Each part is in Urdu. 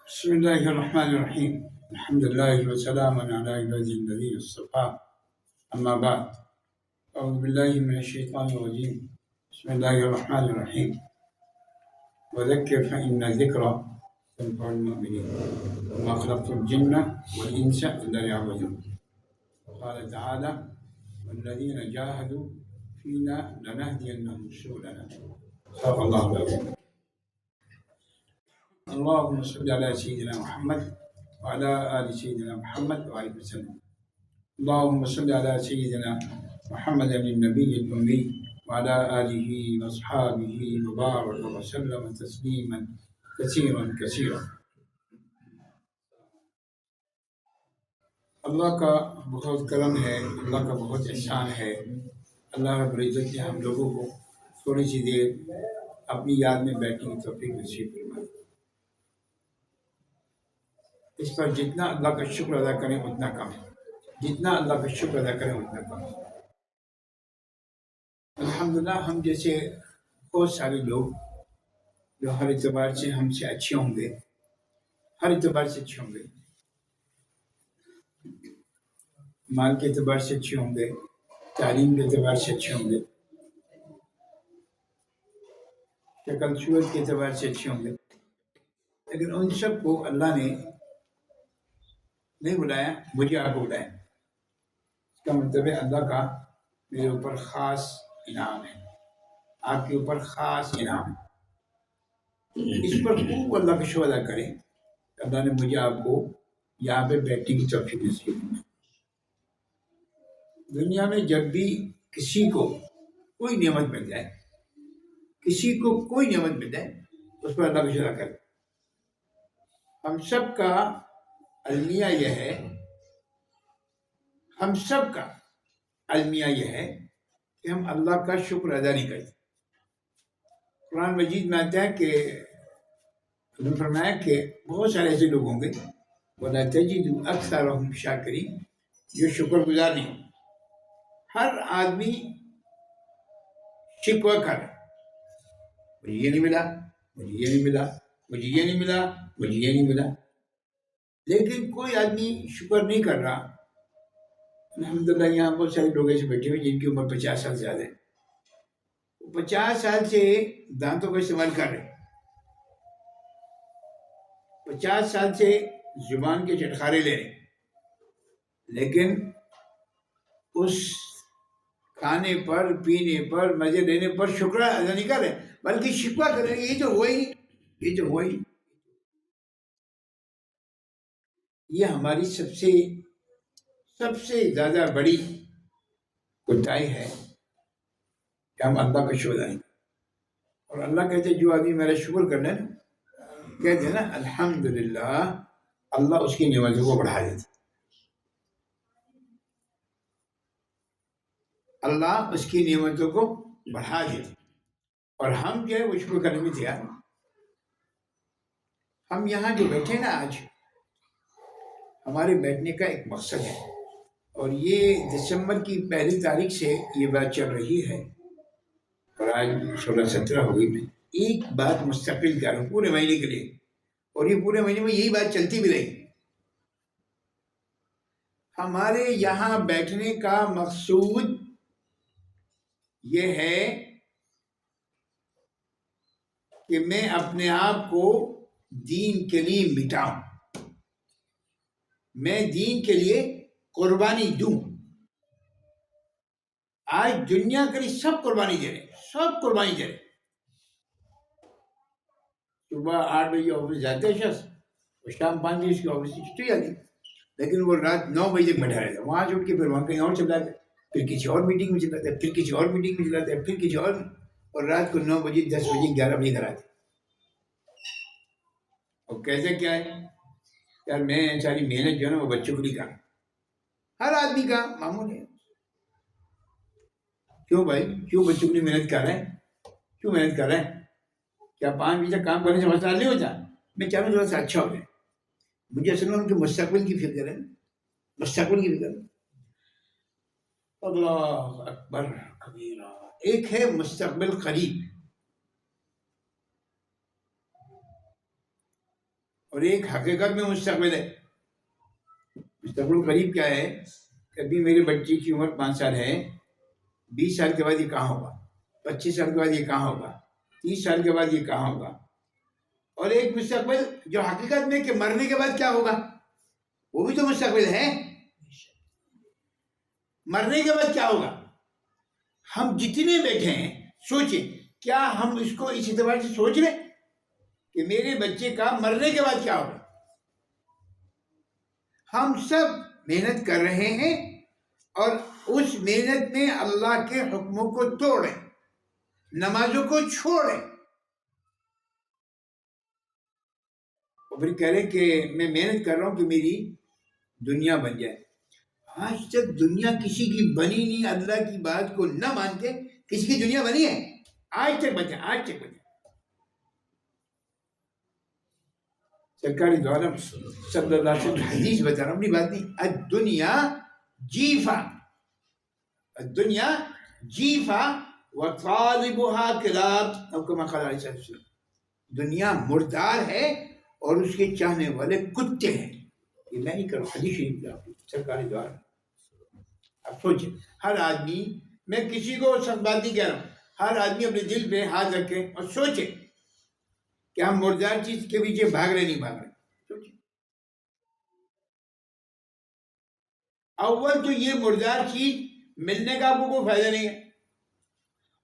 بسم الله الرحمن الرحيم الحمد لله وسلام على عباده الذين اصطفى أما بعد أعوذ بالله من الشيطان الرجيم بسم الله الرحمن الرحيم وذكر فإن الذكرى تنفع المؤمنين وما خلقت الجن والإنس إلا ليعبدون وقال تعالى والذين جاهدوا فينا لنهدينهم سبلنا صدق الله العظيم اللهم صل على سيدنا محمد وعلى آل سيدنا محمد وعليه وسلم اللهم صل على سيدنا محمد النبي الأمي وعلى آله وأصحابه وبارك وسلم تسليما كثيرا كثيرا. اللہ کا بہت کرم ہے، اللہ کا بہت احسان ہے. اللہ رب العزت نے ہم لوگوں کو تھوڑی سی دیر اپنی یاد میں بیٹھنے کی توفیق نصیب فرمائی. اس پر جتنا اللہ کا شکر ادا کریں اتنا کم ہے، جتنا اللہ کا شکر ادا کریں اتنا کم ہے. الحمدللہ ہم جیسے بہت سارے لوگ جو ہر اعتبار سے ہم سے اچھے ہوں گے، ہر اعتبار سے اچھے ہوں گے، مال کے اعتبار سے اچھے ہوں گے، تعلیم کے اعتبار سے اچھے ہوں گے، شکل صورت کے اعتبار سے اچھے ہوں گے، لیکن ان سب کو اللہ نے نہیں بلایا، مجھے آپ کو بلایا. اس کا مطلب ہے اللہ کا میرے اوپر خاص انعام ہے، آپ کے اوپر خاص انعام ہے. اس پر خوب اللہ کا شکر ادا کریں. اللہ نے مجھے آپ کو یہاں پہ بیٹھنے کی توفیق نصیب کی. دنیا میں جب بھی کسی کو کوئی نعمت مل جائے، کسی کو کوئی نعمت مل جائے، اس پر اللہ کا شکر ادا کریں. ہم سب کا المیہ یہ ہے، ہم سب کا المیہ یہ ہے کہ ہم اللہ کا شکر ادا نہیں کرتے. قرآن مجید میں آتا ہے کہ انہوں نے فرمایا کہ بہت سارے ایسے لوگ ہوں گے وَلَا تَجِدُ أَكْثَرَهُمْ شَاكِرِينَ، جو شکر گزار نہیں ہوں. ہر آدمی شکوہ کر، مجھے یہ نہیں ملا، مجھے یہ نہیں ملا، مجھے یہ نہیں ملا، مجھے یہ نہیں ملا. لیکن کوئی آدمی شکر نہیں کر رہا. الحمدللہ یہاں بہت سارے لوگ ایسے بیٹھے ہوئے جن کی عمر 50 سال سے زیادہ ہے. 50 سال سے دانتوں کا استعمال کر رہے، 50 سال سے زبان کے چٹخارے لے رہے، لیکن اس کھانے پر، پینے پر، مزے لینے پر شکر ادا نہیں کر رہے، بلکہ شکوہ کر رہے. یہ تو ہوا ہی، یہ تو ہوا ہی. یہ ہماری سب سے زیادہ بڑی کوتاہی ہے کہ ہم اللہ کا شکر ادا نہیں کریں. اور اللہ کہتے جو آدمی میرا شکر کر لے نا، کہتے ہیں نا الحمدللہ، اللہ اس کی نعمتوں کو بڑھا دیتا. اللہ اس کی نعمتوں کو بڑھا دیتا. اور ہم جو ہے وہ شکر کرنے میں تیار ہیں. ہم یہاں جو بیٹھے نا آج، ہمارے بیٹھنے کا ایک مقصد ہے، اور یہ دسمبر کی 1 تاریخ سے یہ بات چل رہی ہے، اور آج 16-17 ہو گئی. میں ایک بات مستقل کر رہا ہوں پورے مہینے کے لیے، اور یہ پورے مہینے میں یہی بات چلتی بھی رہی. ہمارے یہاں بیٹھنے کا مقصود یہ ہے کہ میں اپنے آپ کو دین کے لیے مٹاؤں، میں دین کے لیے قربانی دوں. آج دنیا کے لیے سب قربانی دے رہے، سب قربانی دے رہے. صبح 8 بجے آفس جاتے ہیں شخص، اور شام 5 بجے اس کی آفس چھٹی جاتی، لیکن وہ رات 9 بجے تک بیٹھا رہتا. وہاں سے اٹھ کے پھر وہاں کہیں اور چلا جاتا ہے، پھر کسی اور میٹنگ میں چلا جاتا ہے، پھر کسی اور میٹنگ میں چلا جاتا ہے، پھر کسی اور رات کو 9 بجے 10 بجے 11 بجے گھر آتے. اور کیسے کیا ہے یار، میں ساری محنت جو ہے نا وہ بچوں کے لیے کام، ہر آدمی کا معمول ہے. کیوں بھائی، کیوں بچوں کے لیے محنت کر رہے ہیں؟ کیوں محنت کر رہے ہیں؟ کیا 5 بجے تک کام کرنے سے مسئلہ نہیں ہوتا؟ میں چاہوں تھوڑا سا اچھا ہو جائے. مجھے اصل میں ان کے مستقبل کی فکر ہے، مستقبل کی فکر. اللہ اکبر کبیرہ. ایک ہے مستقبل قریب، اور ایک حقیقت میں مستقبل ہے. مستقبل قریب کیا ہے؟ کبھی میرے بچے کی عمر 5 سال ہے، 20 سال کے بعد یہ کہاں ہوگا، 25 سال کے بعد یہ کہاں ہوگا، 30 سال کے بعد یہ کہاں ہوگا. اور ایک مستقبل جو حقیقت میں کہ مرنے کے بعد کیا ہوگا، وہ بھی تو مستقبل ہے. مرنے کے بعد کیا ہوگا؟ ہم جتنے بیٹھے ہیں سوچیں، کیا ہم اس کو اس اعتبار سے سوچ رہے کہ میرے بچے کا مرنے کے بعد کیا ہوگا؟ ہم سب محنت کر رہے ہیں اور اس محنت میں اللہ کے حکموں کو توڑیں، نمازوں کو چھوڑیں، اور پھر کہہ رہے کہ میں محنت کر رہا ہوں کہ میری دنیا بن جائے. آج تک دنیا کسی کی بنی نہیں. اللہ کی بات کو نہ مان کے کسی کی دنیا بنی ہے؟ آج تک بچا، آج تک بچا. سرکاری دعالم صلی اللہ علیہ وسلم حدیث بتا رہا ہوں، اپنی بات نہیں. الدنیا جیفا، الدنیا جیفا وطالبها کلاب، او کما قال علیہ السلام. دنیا مردار ہے اور اس کے چاہنے والے کتے ہیں. یہ میں نہیں کروں، حدیث شریف کا سرکاری دعالم. اب سوچیں، ہر آدمی، میں کسی کو سب بات نہیں کہہ رہا ہوں، ہر آدمی اپنے دل پہ ہاتھ رکھے اور سوچے کہ ہم مردار چیز کے پیچھے بھاگ رہے نہیں بھاگ رہے. سوچیں، اول تو یہ مردار چیز ملنے کا آپ کو کوئی فائدہ نہیں ہے،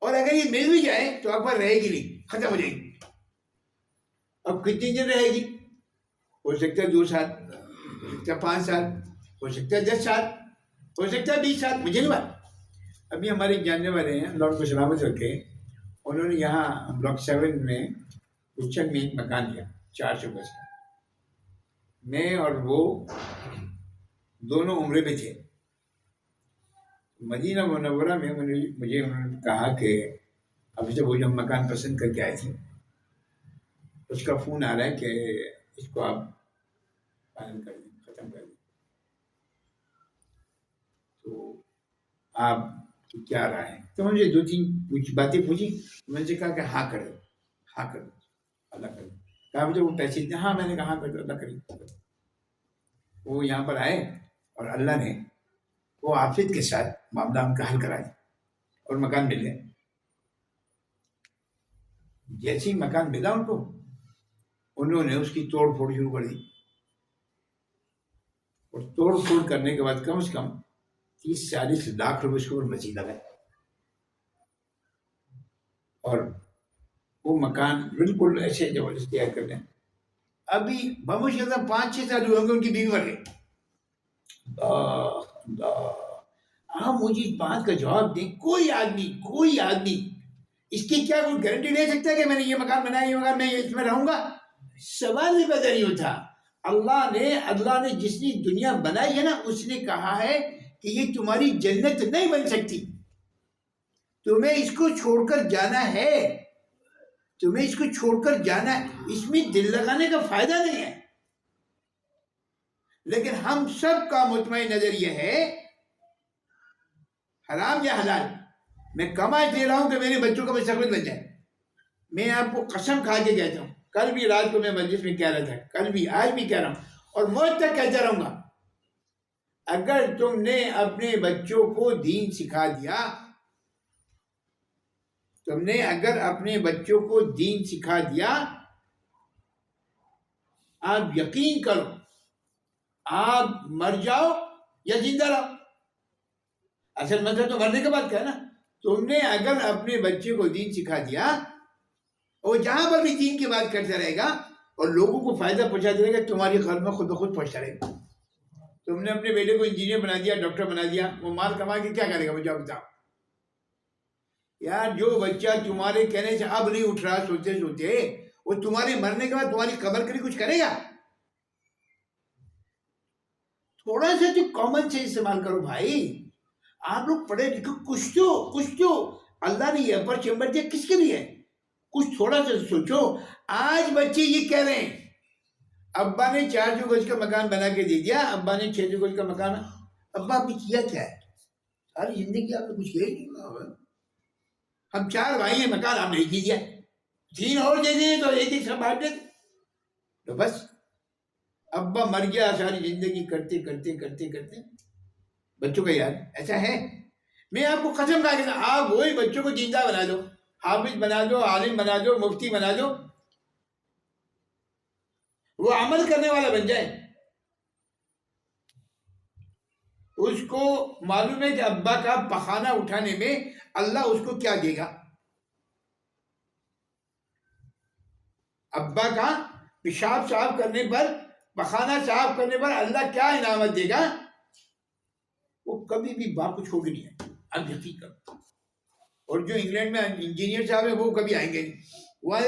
اور اگر یہ مل بھی جائے تو آپ پر رہے گی نہیں، ختم ہو جائے گی. اب کتنی دن رہے گی؟ ہو سکتا ہے 2 سال، ہو سکتا ہے 5 سال، ہو سکتا ہے 10 سال، ہو سکتا ہے 20 سال، مجھے نہیں بات. ابھی ہمارے جاننے والے ہیں، اللہ کو سلامت رکھے، انہوں نے یہاں بلاک 7 میں اچھن میں ایک مکان لیا 400 گز کا. میں اور وہ دونوں عمرے پہ تھے. مدینہ منورہ میں مجھے انہوں نے کہا کہ ابھی سے وہ جو ہم مکان پسند کر کے آئے تھے اس کا فون آ رہا ہے کہ اس کو آپ فائنل کر دیں، ختم کر دیں. تو آپ کی کیا رائے ہے؟ تو مجھے 2-3 باتیں پوچھی. میں نے کہا کہ ہاں کر دو، ہاں کر دو، اللہ کر دو. کہا مجھے وہ پیسے دیں. ہاں میں نے کہا ہاں کر دو، اللہ کرے. وہ یہاں پر آئے اور اللہ نے وہ عافیت کے ساتھ معاملہ ان کا حل کرا دیا اور مکان مل گیا. جیسے ہی مکان ملا ان کو، انہوں نے اس کی توڑ پھوڑ شروع کر دی. اور توڑ پھوڑ کرنے کے بعد کم از کم 30-40 لاکھ روپے اس کو مزید لگائے. اور وہ مکان بالکل ایسے زبردست تیار کر دیں. ابھی بمشکل 5-6 سال ہوئے ہوں گے ان کی بیوی مر گئی. آپ مجھے اس بات کا جواب دیں، کوئی آدمی اس کی کیا کوئی گارنٹی لے سکتا ہے کہ میں نے یہ مکان بنایا، یہ مکان میں اس میں رہوں گا؟ سوال بھی پیدا نہیں ہوتا. اللہ نے جس نے دنیا بنائی ہے نا، اس نے کہا ہے کہ یہ تمہاری جنت نہیں بن سکتی، تمہیں اس کو چھوڑ کر جانا ہے، تمہیں اس کو چھوڑ کر جانا ہے. اس میں دل لگانے کا فائدہ نہیں ہے. لیکن ہم سب کا مطمئن نظر یہ ہے حرام یا حلال، میں کما دے رہا ہوں کہ میرے بچوں کا مستقبل بن جائے. میں آپ کو قسم کھا کے کہتا ہوں، کل بھی رات کو میں مجلس میں کہہ رہا تھا، کل بھی آج بھی کہہ رہا ہوں اور موت تک کہتا رہوں گا، اگر تم نے اپنے بچوں کو دین سکھا دیا، تم نے اگر اپنے بچوں کو دین سکھا دیا، آپ یقین کرو آپ مر جاؤ یا زندہ رہو. اصل مسئلہ تو مرنے کے بعد کا ہے نا. تم نے اگر اپنے بچے کو دین سکھا دیا، اور جہاں پر بھی دین کی بات کرتا رہے گا اور لوگوں کو فائدہ پہنچاتا رہے گا، تمہاری قلب میں خود بخود پہنچتا رہے گا. تم نے اپنے بیٹے کو انجینئر بنا دیا، ڈاکٹر بنا دیا، وہ مال کما کے کیا کرے گا؟ مجھے بتاؤ یار. جو بچہ تمہارے کہنے سے اب نہیں اٹھ رہا سوچتے سوچتے، وہ تمہارے مرنے کے بعد تمہاری قبر کے لیے کچھ کرے گا؟ تھوڑا سا تو کامن سینس استعمال کرو بھائی. آپ لوگ پڑھے لکھے، کچھ تو اللہ نے یہ اپر چیمبر دیا کس کے لیے؟ کچھ تھوڑا سا سوچو. آج بچے یہ کہہ رہے ہیں ابا نے 400 گز کا مکان بنا کے دے دیا، ابا نے 600 گز کا مکان. ابا آپ نے کیا کیا ہے؟ ساری زندگی آپ نے کچھ کیا ہی نہیں. ہم 4 بھائی ہیں، مکان آپ نے دے دیا، 3 اور دے دیں تو ایک سب بانٹ دیں تو بس. ابا مر گیا ساری زندگی کرتے کرتے کرتے کرتے بچوں کا یاد ایسا ہے. میں آپ کو قسم کھا کے آپ وہی بچوں کو زندہ بنا دو، حافظ بنا دو، عالم بنا دو، مفتی بنا دو، وہ عمل کرنے والا بن جائے. اس کو معلوم ہے کہ ابا کا پخانہ اٹھانے میں اللہ اس کو کیا دے گا، ابا کا پیشاب صاف کرنے پر، پخانہ صاف کرنے پر اللہ کیا انعامت دے گا، وہ کبھی بھی باپ کو چھوڑ کے نہیں آئے. اب یقین کرو. اور جو انگلینڈ میں انجینئر صاحب ہیں وہ کبھی آئیں گے نہیں. وہ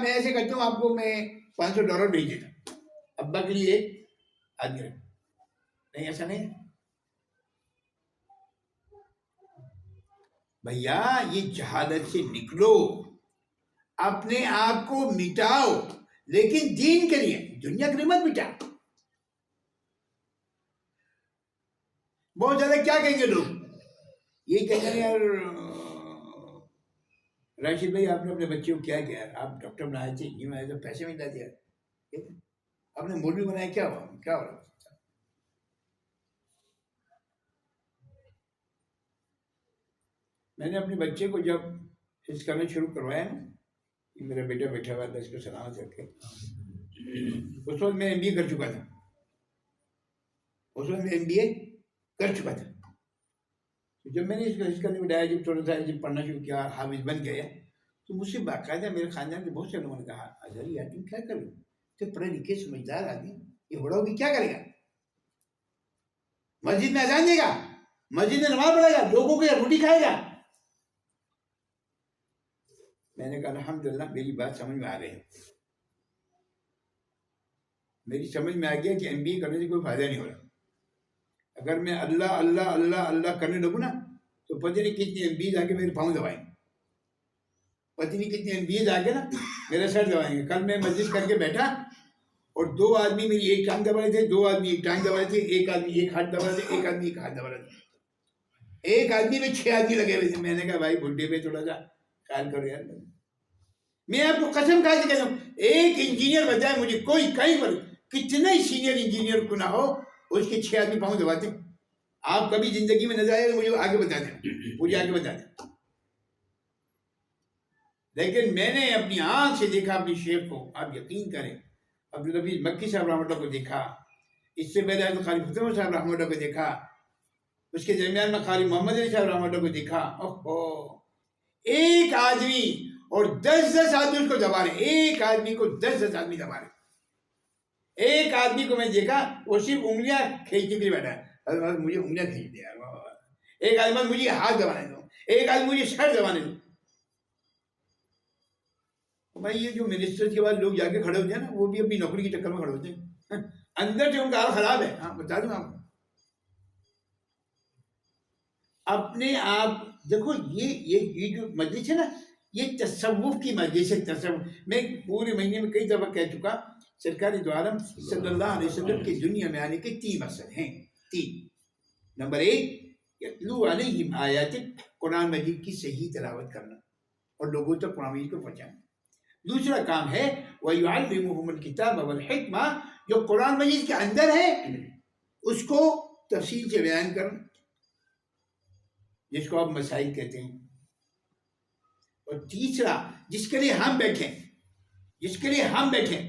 میں ایسے کرتا ہوں آپ کو میں $500 بھیج دیتا ہوں ابا کے لیے ایک آدمی رکھ. نہیں ایسا نہیں ہے بھیا. یہ جہالت سے نکلو، اپنے آپ کو مٹاؤ، لیکن دین کے لیے، دنیا کے لیے مت مٹا. بہت زیادہ کیا کہیں گے لوگ، یہ کہیں گے یار راشد بھائی آپ نے اپنے بچے کو کیا کیا، آپ ڈاکٹر بنائے تھے، یہ بنائے تھے، پیسے ملا دیا، آپ نے مولوی بنایا، کیا ہوا، کیا ہو رہا. میں نے اپنے بچے کو جب حفظ کرنا شروع کروایا نا، میرا بیٹا بیٹھا ہوا تھا، اس کو سلامت رکھے، اس وقت میں MBA کر چکا تھا. اس وقت میں MBA کر چکا تھا. جب میں نے اس کو حفظ کرنے بٹھایا، جب تھوڑا سا جب پڑھنا شروع کیا، حافظ بن گیا، تو مجھ سے باقاعدہ میرے خاندان کے بہت سے لوگوں نے کہا اظہر یار تم کیا کر رہے ہو، تو پڑھے لکھے سمجھدار آدمی، یہ بڑا ہوگی کیا کرے گا، مسجد میں اذان دے گا، مسجد میں نماز پڑھے گا، لوگوں کی روٹی کھائے گا. میں نے کہا الحمدللہ میری بات سمجھ میں آ گئی، میری سمجھ میں آ گیا کہ MBA کرنے سے کوئی فائدہ نہیں ہو رہا. اگر میں اللہ اللہ اللہ اللہ کرنے لگوں نا تو پتہ نہیں کتنی MBA آ کے میرے پاؤں دبائیں گے، پتہ نہیں کتنی MBA آ کے نا میرا سر دبائیں گے. کل میں مسجد کر کے بیٹھا اور 2 آدمی میری ایک ٹانگ دبا رہے تھے، 2 آدمی ایک ٹانگ دبا رہے تھے، ایک آدمی ایک ہاتھ دبا رہے تھے، ایک آدمی ایک ہاتھ دبا رہے تھے. ایک آدمی میں 6 آدمی لگے ہوئے تھے. میں نے کہا بھائی بڈھے پہ تھوڑا سا خیال کرو یار. میں آپ کو قسم کھا کے کہتا ہوں، ایک انجینئر بتائے مجھے، کوئی کہیں پر کتنا ہی سینئر انجینئر کو نہ ہو، اس کے 6 آدمی پاؤں دباتے. آپ کبھی زندگی میں نظر آئے تو مجھے آگے بتا دیں، مجھے آگے بتا دیں. لیکن میں نے اپنی آنکھ سے دیکھا اپنی شیخ کو، آپ یقین کریں، عبدالحفیظ مکی صاحب رحمۃ اللہ کو دیکھا، اس سے پہلے حضرت قاری فتح صاحب رحمۃ اللہ کو دیکھا، اس کے درمیان میں قاری محمد علی صاحب رحمۃ اللہ کو دیکھا. ایک آدمی اور 10 آدمی اس کو دبا رہے، ایک آدمی کو 10 آدمی دبا رہے. ایک آدمی کو میں دیکھا وہ صرف انگلیاں کھینچنے کے لیے بیٹھا ہے، مجھے انگلیاں کھینچ دیا. ایک آدمی مجھے ہاتھ دبانے دو، ایک آدمی مجھے سر دبانے دو. بھائی یہ جو منسٹر کے بعد لوگ جا کے کھڑے ہوتے ہیں نا، وہ بھی اپنی نوکری کے چکر میں کھڑے ہوتے ہیں، اندر سے ان کا حال خراب ہے. ہاں بتا دوں آپ کو. اپنے آپ دیکھو، یہ جو مجلس ہے نا، یہ تصوف کی مجلس ہے. تصوف میں پورے مہینے میں کئی دفعہ کہہ چکا، سرکار دو عالم صلی اللہ علیہ وسلم کی دنیا میں آنے کے 3 مقصد ہیں. 3. نمبر 1 یتلو علیہم آیات، قرآن مجید کی صحیح تلاوت کرنا اور لوگوں تک قرآن مجید کو پہنچانا. دوسرا کام ہے وَيُعَلِّمُهُمُ الْكِتَابَ وَالْحِکْمَةَ، جو قرآن مجید کے اندر ہے اس کو تفصیل سے بیان کرنا، جس کو آپ مسائل کہتے ہیں. اور تیسرا جس کے لیے ہم بیٹھیں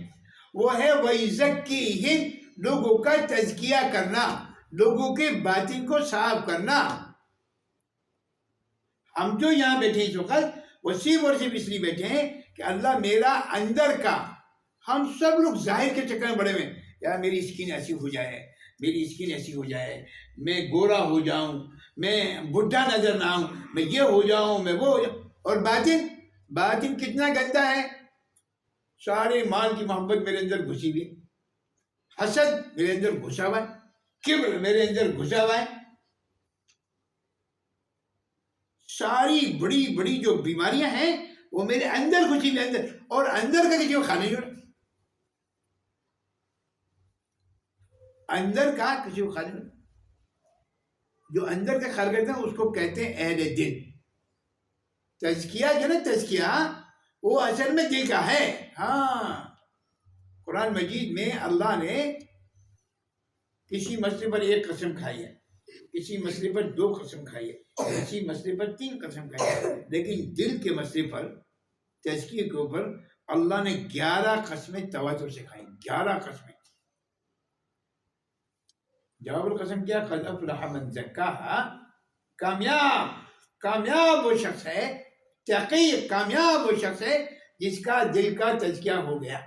وہ ہے وَيُزَكِّيهِمْ، لوگوں کا تزکیہ کرنا، لوگوں کے باطن کو صاف کرنا. ہم جو یہاں بیٹھے اس وقت وہ صرف اور صرف اس لیے بیٹھے ہیں کہ اللہ میرا اندر کا، ہم سب لوگ ظاہر کے چکر میں بڑے ہوئے، یار میری اسکن ایسی ہو جائے، میری اسکن ایسی ہو جائے، میں گورا ہو جاؤں، میں بڈھا نظر نہ آؤں، میں یہ ہو جاؤں، میں وہ ہو جاؤں. اور باطن کتنا گندا ہے. سارے مال کی محبت میرے اندر گھسی ہوئی، حسد میرے اندر گھسا ہوا ہے، کبر میرے اندر گھسا ہوا ہے. ساری بڑی بڑی جو بیماریاں ہیں وہ میرے اندر گھسی ہوئی اندر، اور اندر کا کسی کو کھانے نہیں، اندر کا کسی کو کھانے نہیں. جو اندر کا خیال کرتے ہیں اس کو کہتے ہیں اہل دل. تزکیہ جو نا، تزکیہ وہ اصل میں دل کا ہے. ہاں قرآن مجید میں اللہ نے کسی مسئلے پر ایک قسم کھائی ہے، کسی مسئلے پر 2 قسم کھائی ہے، کسی مسئلے پر 3 قسم کھائی ہے، لیکن دل کے مسئلے پر، تزکیے کے اوپر اللہ نے 11 قسمیں تواتر سے کھائیں، 11 قسمیں۔ جواب القسم کیا؟ قد افلح من زکاہا، کامیاب وہ شخص ہے، تقی کامیاب وہ شخص ہے جس کا دل کا تزکیہ ہو گیا،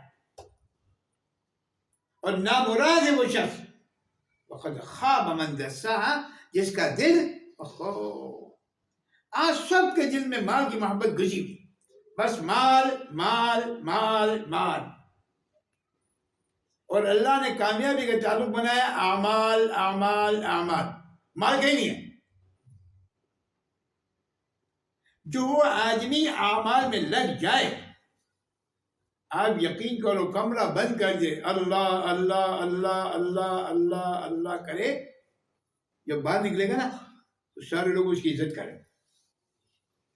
اور نامراد ہے وہ شخص وقد خاب من دساہا جس کا دل آج سب کے دل میں مال کی محبت گھسی ہوئی، بس مال مال مال مال، اور اللہ نے کامیابی کا تعلق بنایا اعمال اعمال اعمال، مال کہیں نہیں ہے۔ جو آدمی اعمال میں لگ جائے، آپ یقین کرو کمرہ بند کر دے، اللہ اللہ اللہ اللہ اللہ اللہ کرے، جب باہر نکلے گا نا تو سارے لوگ اس کی عزت کریں،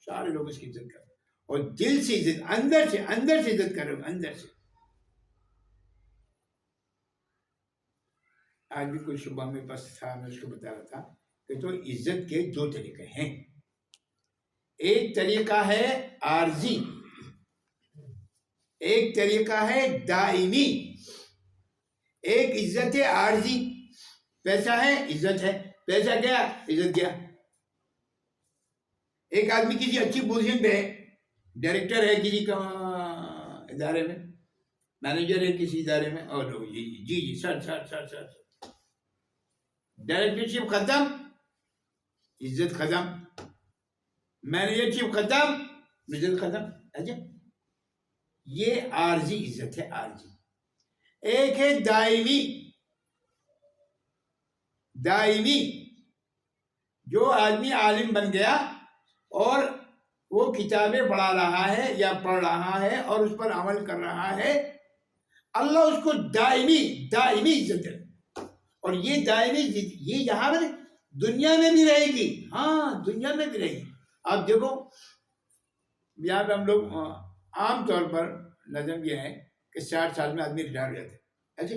سارے لوگ اس کی عزت کریں، اور دل سے عزت، اندر سے عزت کرو، اندر سے۔ آج بھی کوئی صبح میں بس تھا، میں اس کو بتا رہا تھا کہ تو عزت کے 2 طریقے ہیں، ایک طریقہ ہے عارضی، ایک طریقہ ہے دائمی۔ ایک عزت ہے عارضی، پیسہ ہے عزت ہے، پیسہ گیا عزت گیا۔ ایک آدمی کسی اچھی پوزیشن پہ ہے، ڈائریکٹر ہے کسی کا ادارے میں، مینیجر ہے کسی ادارے میں، اور جی سر سر سر سر، ڈائریکٹرشپ ختم، عزت ختم، مینیجرشپ ختم، عزت ختم۔ اچھا، یہ عارضی عزت ہے، عارضی۔ ایک ہے دائمی، دائمی جو آدمی عالم بن گیا اور وہ کتابیں پڑھا رہا ہے یا پڑھ رہا ہے اور اس پر عمل کر رہا ہے، اللہ اس کو دائمی دائمی عزت دے، اور یہ دائمی عزت یہ یہاں پر دنیا میں بھی رہے گی، ہاں دنیا میں بھی رہے گی۔ آپ دیکھو یہاں پہ ہم لوگ عام طور پر نظم یہ ہے کہ 60 سال میں آدمی ریٹائر ہو جاتے ہیں، ایسے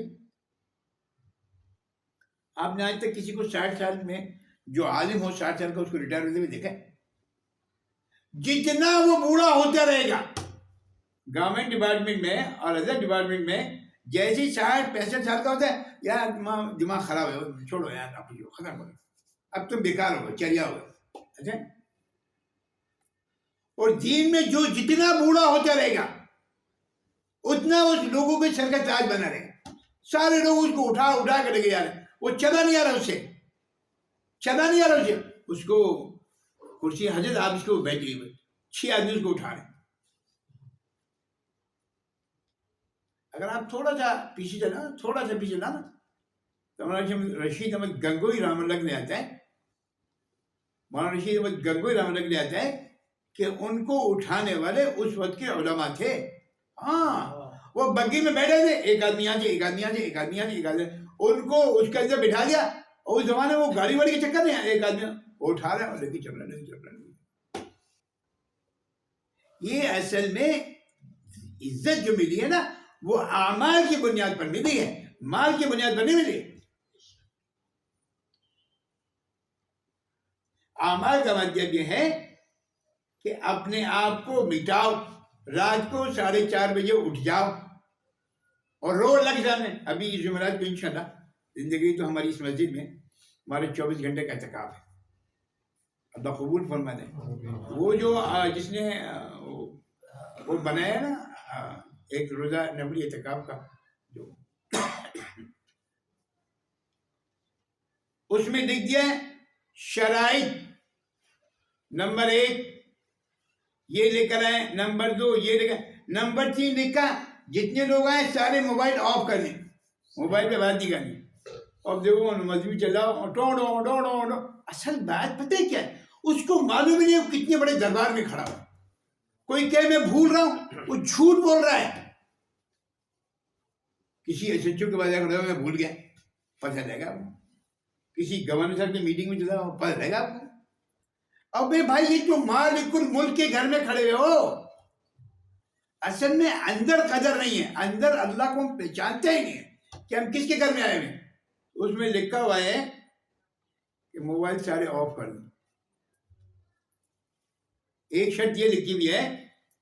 آپ نے آج تک کسی کو 60 سال میں جو عالم ہو 60 سال کا اس کو ریٹائر ہوتے ہوئے دیکھا ہے؟ جتنا وہ بوڑھا ہوتا رہے گا گورنمنٹ ڈپارٹمنٹ میں اور ادر ڈپارٹمنٹ میں، جیسے 60-65 سال کا ہوتا ہے، یار دماغ خراب ہے، چھوڑو یار، آپ ختم ہو گئے، اب تم بیکار ہو گئے، چریا ہو گئے۔ اچھا، اور دین میں جو جتنا بوڑھا ہوتا رہے گا اتنا اس لوگوں کے سر کا تاج بنا رہے گا، سارے لوگ اس کو اٹھا اٹھا کے لگے جا رہے ہیں، وہ چلا نہیں آ رہا، اس سے چلا نہیں آ رہا، اس کو کرسی حضرت آپ اس کو بیٹھ گئی، 6 آدمی اس کو اٹھا رہے ہیں۔ اگر آپ تھوڑا سا پیچھے چلا نا تو مولانا رشید احمد گنگوئی رحمۃ اللہ نے آتا ہے، مولانا رشید احمد گنگوئی رحمۃ اللہ نے آتا ہے کہ ان کو اٹھانے والے اس وقت کے علماء تھے، ہاں وہ بگی میں بیٹھے تھے، ایک آدمی یہاں سے، ایک آدمی یہاں سے، ایک آدمی یہاں سے، ایک آدمی، ان کو اس کے اندر بٹھا دیا، اور اس زمانے میں وہ گاڑی واڑی کے چکر نہیں ہے، ایک آدمی وہ اٹھا رہا ہے اور لے کے چل رہا ہے۔ یہ اصل میں عزت جو ملی ہے نا وہ اعمال کی بنیاد پر ملی ہے، مال کی بنیاد پر نہیں ملی۔ اعمال کا مطلب یہ ہے کہ اپنے آپ کو مٹاؤ، رات کو 4:30 بجے اٹھ جاؤ اور رو لگ جانے۔ ابھی جمعرات کو انشاءاللہ زندگی تو ہماری اس مسجد میں ہمارے 24 گھنٹے کا اعتکاف ہے، اللہ قبول فرما دے۔ وہ جو جس نے وہ بنایا نا ایک روزہ نبی اعتکاف کا، جو اس میں لکھ دیا ہے شرائط، نمبر 1 یہ لے کر آئے، نمبر 2 یہ لکھا، نمبر 3 لکھا جتنے لوگ آئے سارے موبائل آف کر دیں، موبائل پہ بات نہیں کرنی۔ اب دیکھو مذہبی چلاؤ ڈو۔ اصل بات پتہ ہے کیا ہے، اس کو معلوم ہی نہیں وہ کتنے بڑے دربار میں کھڑا ہوا، کوئی کہ میں بھول رہا ہوں، وہ جھوٹ بول رہا ہے۔ کسی ایس ایچ او کے بعد میں بھول گیا، پتہ لگے گا، کسی گورنر صاحب کی میٹنگ میں چلا پتہ لگے گا آپ کو۔ اب بھائی یہ جو مالک الملک کے گھر میں کھڑے ہو، اصل میں اندر قدر نہیں ہے، اندر اللہ کو ہم پہچانتے ہی نہیں ہے کہ ہم کس کے گھر میں آئے ہوئے ہیں۔ اس میں لکھا ہوا ہے کہ موبائل سارے آف کر دیں. ایک شرط یہ لکھی ہوئی ہے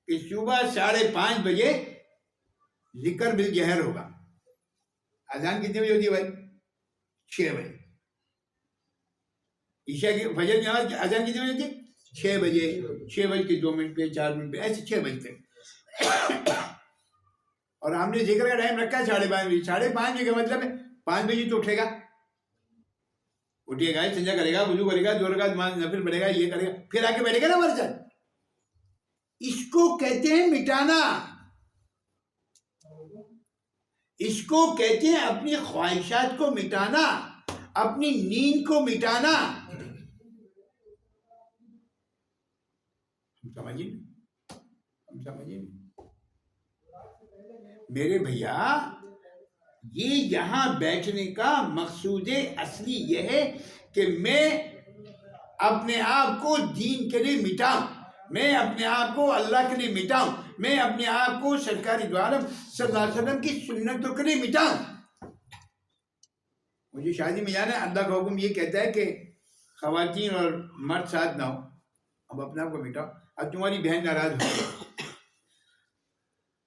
کہ صبح 5:30 بجے ذکر بالجہر ہوگا. اذان کتنے بجے ہوتی ہے بھائی؟ 6 بجے. عشاء کی فجر کی نماز اذان کتنے بجے ہوتی ہے؟ 6 بجے. 6:02 پہ 4 پہ ایسے 6 بجے تک. اور ہم نے ذکر کا ٹائم رکھا ہے 5:30 بجے. 5:30 بجے کا مطلب ہے 5 بجے تو اٹھے گا، اٹھے گا، سنجا کرے گا، وضو کرے گا، 2 رکعت نفل پڑھے گا، یہ کرے گا، پھر آ کے بیٹھے گا نا ہمارے ساتھ. اس کو کہتے ہیں مٹانا. اس کو کہتے ہیں اپنی خواہشات کو مٹانا، اپنی نیند کو مٹانا. سمجھیں میرے بھیا، یہ یہاں بیٹھنے کا مقصود اصلی یہ ہے کہ میں اپنے آپ کو دین کے لیے مٹاؤں، میں اپنے آپ کو اللہ کے لیے مٹاؤں، میں اپنے آپ کو سرکار دو عالم صلی اللہ علیہ وسلم کی سنتوں کے لیے مٹاؤں. مجھے شادی میں جانا ہے، اللہ کا حکم یہ کہتا ہے کہ خواتین اور مرد ساتھ نہ ہو. اب اپنے آپ کو مٹاؤ. اب تمہاری بہن ناراض ہوگی،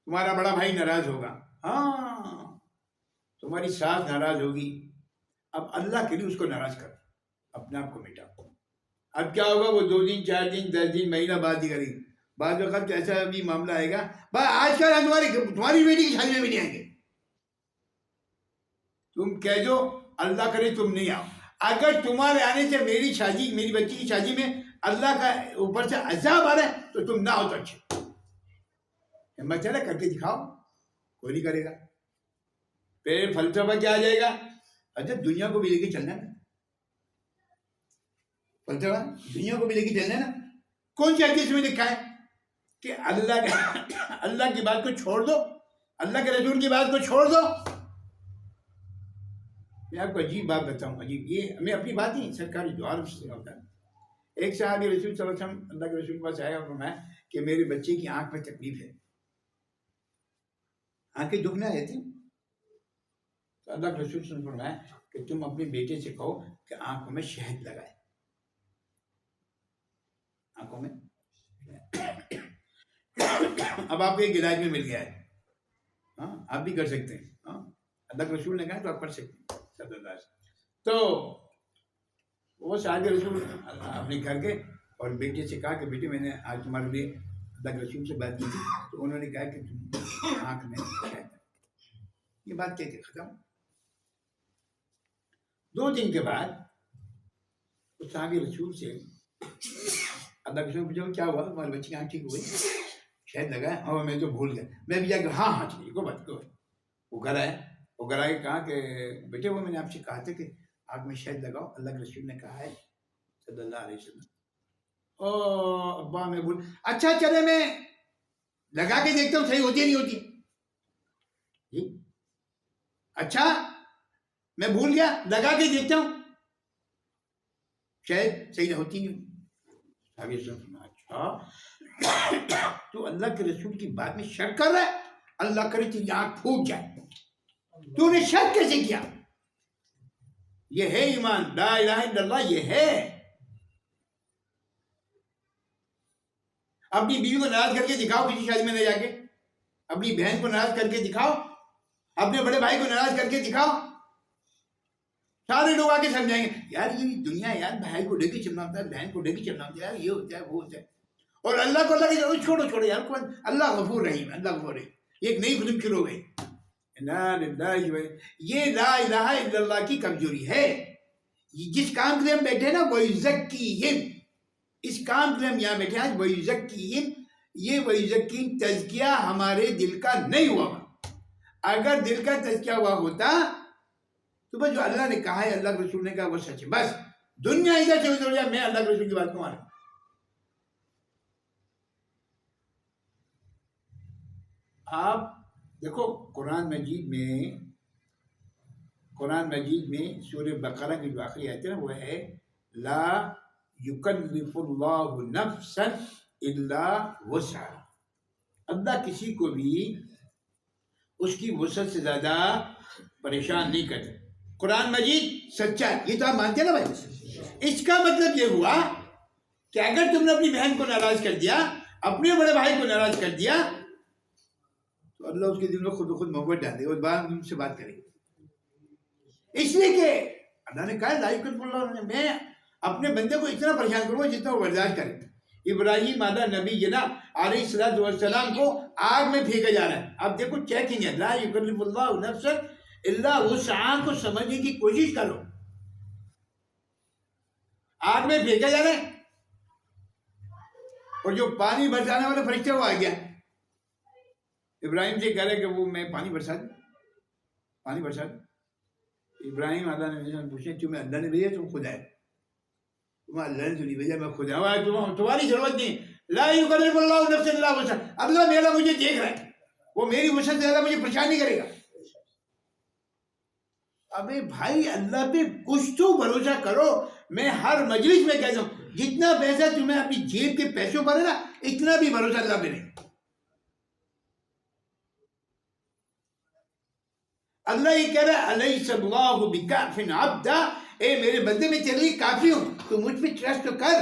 تمہارا بڑا بھائی ناراض ہوگا، ہاں تمہاری ساس ناراض ہوگی. اب اللہ کے لیے اس کو ناراض کر، اپنے آپ کو مٹاؤ. اب کیا ہوگا؟ وہ 2 دن 4 دن 10 دن مہینہ بعد ہی کریں گے. بعض وقت ایسا بھی معاملہ آئے گا، بھائی آج کل ہم تمہاری بیٹی کی شادی میں بھی نہیں آئیں گے. تم کہہ دو اللہ کرے تم نہیں آؤ. اگر تمہارے آنے سے میری شادی، میری بچی کی شادی میں اللہ کا اوپر سے عذاب آ رہا ہے تو تم نہ ہو تو اچھا. ہمت چلے کر کے دکھاؤ، کوئی نہیں کرے گا. پھر فلسفہ کیا آ جائے گا؟ اچھا دنیا کو بھی لے کے چلنا ہے نا، فلسفہ دنیا کو بھی لے کے چلنا ہے نا. کون سی حدیث میں لکھا ہے کہ اللہ کی بات کو چھوڑ دو، اللہ کے رسول کی بات کو چھوڑ دو؟ میں آپ کو عجیب بات بتاؤں، عجیب، یہ میں اپنی بات نہیں سرکاری دعا سے ہوتا ہے. ایک صحابی رسول صلی اللہ علیہ وسلم اللہ کے رسول کے پاس آیا اور فرمایا کہ میرے بچے کی آنکھ میں تکلیف ہے، آنکھیں دکھ نہ رہتی. تو اللہ کے رسول صلی اللہ علیہ وسلم نے فرمایا کہ تم اپنے بیٹے سے کہو کہ آنکھوں میں شہد لگائے، آنکھوں میں. اب آپ کو ایک علاج میں مل گیا ہے، ہاں آپ بھی کر سکتے ہیں. ہاں اللہ کے رسول نے کہا تو آپ کر سکتے ہیں. تو وہ صحابی رسول اپنے گھر کے اور بیٹے سے کہا کہ بیٹے میں نے آج تمہارے لیے اللہ کے رسول سے بات کی تھی، تو انہوں نے کہا کہ تم آنکھ میں شہد. یہ بات کہہ کے ختم. 2 دن کے بعد اس صحابی رسول سے اللہ کے رسول پوچھا کیا ہوا، تمہارے بچے کی آنکھ ٹھیک ہوئی، شہد لگا ہے؟ اور میں تو بھول گیا. میں بھی جا کے ہاں ٹھیک ہے، بات کو. وہ گھر آئے، وہ گھر آ کے کہا کہ بیٹے وہ میں نے آپ سے کہا تھا کہ آنکھ میں شہد لگاؤ، اللہ کے رسول نے کہا ہے صلی اللہ علیہ وسلم. او ابا میں بھول، اچھا چلے میں لگا کے دیکھتا ہوں صحیح ہوتی ہے نہیں ہوتی. جی اچھا میں بھول گیا، لگا کے دیکھتا ہوں شاید صحیح ہوتی نہیں. اچھا تو اللہ کے رسول کی بات میں شک کر رہا ہے؟ اللہ کرے تیری آنکھ پھوٹ جائے. تو نے شک کیسے کیا؟ یہ ہے ایمان، لا الہ الا اللہ. یہ ہے اپنی بیوی کو ناراض کر کے دکھاؤ کسی شادی میں نہ جا کے، اپنی بہن کو ناراض کر کے دکھاؤ، اپنے بڑے بھائی کو ناراض کر کے دکھاؤ. سارے لوگ آ کے سمجھائیں گے یار یہ دنیا یار، بھائی کو لے کے چلنا ہوتا ہے، بہن کو لے کے چلنا ہوتا ہے، یار یہ ہوتا ہے وہ ہوتا ہے. اور اللہ کو اللہ کی چھوڑو یار، اللہ غفور رحیم، اللہ غفور رحیم. یہ ایک نئی فلم شروع ہو گئی. یہ لا الہ الا اللہ کی کمزوری ہے. جس کام کے لیے ہم بیٹھے نا وَيُزَكِّيهِمْ، اس کام کے لیے ہم یہاں بیٹھے ہیں وَيُزَكِّيهِمْ، یہ وَيُزَكِّيهِمْ تزکیہ ہمارے دل کا نہیں ہوا. اگر دل کا تزکیہ ہوا ہوتا تو بس جو اللہ نے کہا ہے، اللہ کے رسول نے کہا وہ سچ ہے. بس دنیا ادھر سے ادھر جائے، میں اللہ کے رسول کی بات کو مانوں. آپ دیکھو قرآن مجید میں سورہ بقرہ کی جو آخری آیت ہے نا، وہ ہے لا یکلف اللہ نفسا الا وسعها. اللہ کسی کو بھی اس کی وسعت سے زیادہ پریشان نہیں کرتے. قرآن مجید سچا ہے، یہ تو آپ مانتے ہیں نا بھائی؟ اس کا مطلب یہ ہوا کہ اگر تم نے اپنی بہن کو ناراض کر دیا، اپنے بڑے بھائی کو ناراض کر دیا، تو اللہ اس کے دل میں خود بخود محبت ڈال دے اور بعد میں ان سے بات کرے گا۔ اس لیے کہ اللہ نے کہا لا یکلف اللہ نے، میں اپنے بندے کو اتنا پریشان کروں گا جتنا وہ برداشت کرے۔ ابراہیم نبی علیہ السلام کو آگ میں پھینکا جا رہا ہے، اب دیکھو چیکنگ ہے، لا یکلف اللہ نفسا الا وسعہا کو سمجھنے کی کوشش کرو۔ آگ میں پھینکا جا رہا ہے اور جو پانی برسانے والے فرشتے وہ آ گیا، ابراہیم سے کہہ رہے کہ وہ میں پانی برسا دوں، پانی برسا دوں۔ ابراہیم اللہ نے پوچھے تمہیں اللہ نے بھیجا تم خود آئے؟ تمہیں اللہ نے تو نہیں بھیجا، میں خود آیا، تمہاری ضرورت نہیں۔ لا یکلف اللہ نفسا الا وسعہا، اللہ میرا مجھے دیکھ رہا ہے، وہ میری وسعت سے زیادہ مجھے پریشان نہیں کرے گا۔ ابے بھائی اللہ پہ کچھ تو بھروسہ کرو۔ میں ہر مجلس میں کہتا ہوں جتنا پیسہ تمہیں اپنی جیب کے پیسوں پر ہے نا، اتنا بھی بھروسہ اللہ پہ نہیں۔ اللہ یہ کہہ رہا ہے الیس اللہ بکاف عبدا، اے میرے بندے میں تیرے لیے کافی ہوں، تو مجھ پہ ٹرسٹ تو کر۔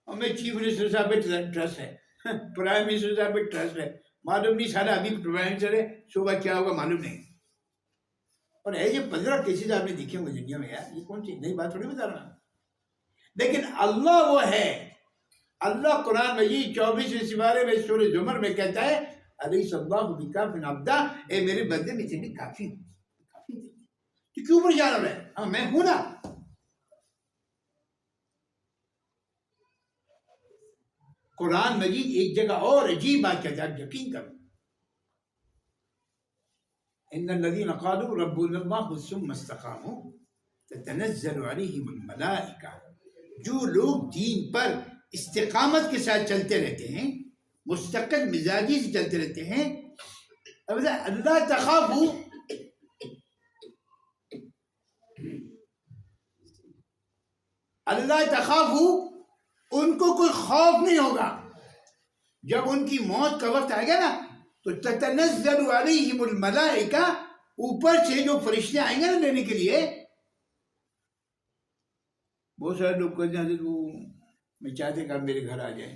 ہمیں چیف منسٹر صاحب پہ ٹرسٹ ہے، پرائم منسٹر صاحب پہ ٹرسٹ ہے، معلوم نہیں سارا ابھی پرائم منسٹر ہے، صبح کیا ہوگا معلوم نہیں۔ اور ایسے 15 کیسز آپ نے دیکھے ہوں گے دنیا میں، یار یہ کون سی نئی بات تھوڑی بتا رہا ہوں۔ لیکن اللہ وہ ہے، اللہ قرآن مجید 24ویں سپارے میں سورہ زمر میں کہتا ہے الیس اللہ بکاف عبدا، اے میرے بندے میں تیرے لیے کافی ہوں، کافی ہوں۔ تو کیوں پریشان ہو رہا ہے؟ ہاں میں ہوں نا۔ قرآن مجید ایک جگہ اور عجیب بات کہتا ہے، آپ یقین کرو، ان الذين قالوا ربنا الله ثم استقاموا تتنزل عليهم الملائكة، جو لوگ دین پر استقامت کے ساتھ چلتے رہتے ہیں، مستقل مزاجی سے چلتے رہتے ہیں، اللہ تخافوا، اللہ تخافوا، ان کو کوئی خوف نہیں ہوگا۔ جب ان کی موت کا وقت آئے گا نا تو تتنزل علیہم الملائکہ، اوپر سے جو فرشتے آئیں گے نا لینے کے لیے۔ بہت سارے لوگ کہتے ہیں وہ میں چاہتے کہ آپ میرے گھر آ جائیں،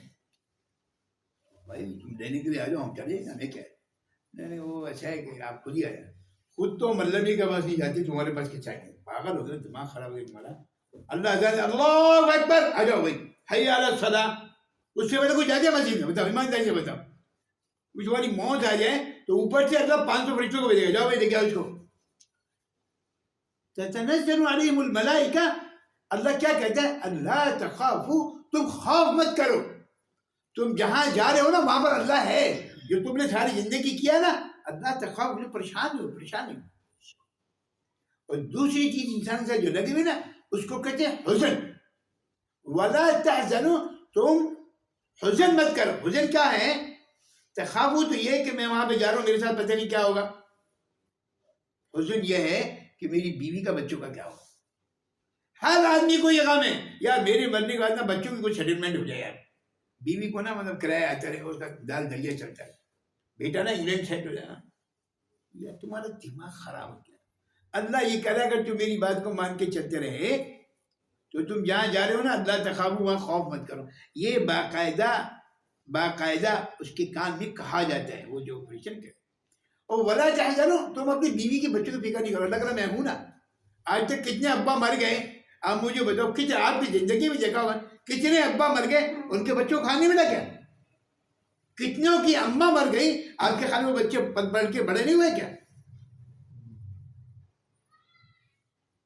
بھائی تم لینے کے لیے آ جاؤ، ہم چلے ہمیں کیا ہے؟ نہیں وہ ایسا ہے کہ آپ خود ہی آ جائیں، خود تو ملبی کے پاس نہیں جاتے، تمہارے پاس کیا چاہیے؟ پاگل ہو گئے، دماغ خراب ہو گیا تمہارا۔ اللہ اکبر، آ جاؤ بھائی، حی علی الصلاۃ، اس سے پہلے کوئی جاتے مسجد میں؟ بتاؤ ایمانداری سے بتاؤ، تمہاری موت آ جائے تو اوپر سے اللہ 500 فرشتوں کو بھیجے گا، جاؤ بھائی دیکھا اس کو۔ تتنزل علیہم الملائکہ، اللہ کیا کہتا ہے؟ اللہ تخافوا، تم خوف مت کرو، تم جہاں جا رہے ہو نا وہاں پر اللہ ہے، جو تم نے ساری زندگی کیا نا، اللہ تخاف، پریشان ہو، پریشان ہو۔ اور دوسری چیز انسان سے جو لگی ہوئی نا اس کو کہتے ہیں حزن، ولا تحزنوا، تم حزن مت کرو۔ حزن کیا ہے؟ تخافوا تو یہ کہ میں وہاں پہ جا رہا ہوں، میرے ساتھ پتہ نہیں کیا ہوگا۔ حزن یہ ہے کہ میری بیوی کا بچوں کا کیا ہوگا۔ ہر آدمی کو یہ غم ہے یار میرے مرنے کے بعد نا بچوں کی کوئی سیٹلمنٹ ہو جائے یار، بیوی کو نا مطلب کرایہ آتا رہے، اس کا دال دلیا چلتا ہے، بیٹا نا انگلینڈ سیٹ ہو جائے نا، یار تمہارا دماغ خراب ہو گیا۔ اللہ یہ کہہ رہا ہے اگر تم میری بات کو مان کے چلتے رہے تو تم جہاں جا رہے ہو نا اللہ تخافوا، وہاں خوف مت کرو۔ یہ باقاعدہ اس کے کان میں کہا جاتا ہے، وہ جو کرسچن کے۔ اور ولا تحزنوا، تم اپنی بیوی کے بچوں کو فکر نہیں کرو، اللہ کہہ رہا میں ہوں نا۔ آج تک کتنے ابا مر گئے، آپ مجھے بتاؤ، کتنے آپ کی زندگی میں دیکھا ہوگا کتنے ابا مر گئے ان کے بچوں کو کھانے ملا کیا؟ کتنوں کی اماں مر گئی، آپ کے خانے میں بچے پڑھ کے بڑے نہیں ہوئے کیا؟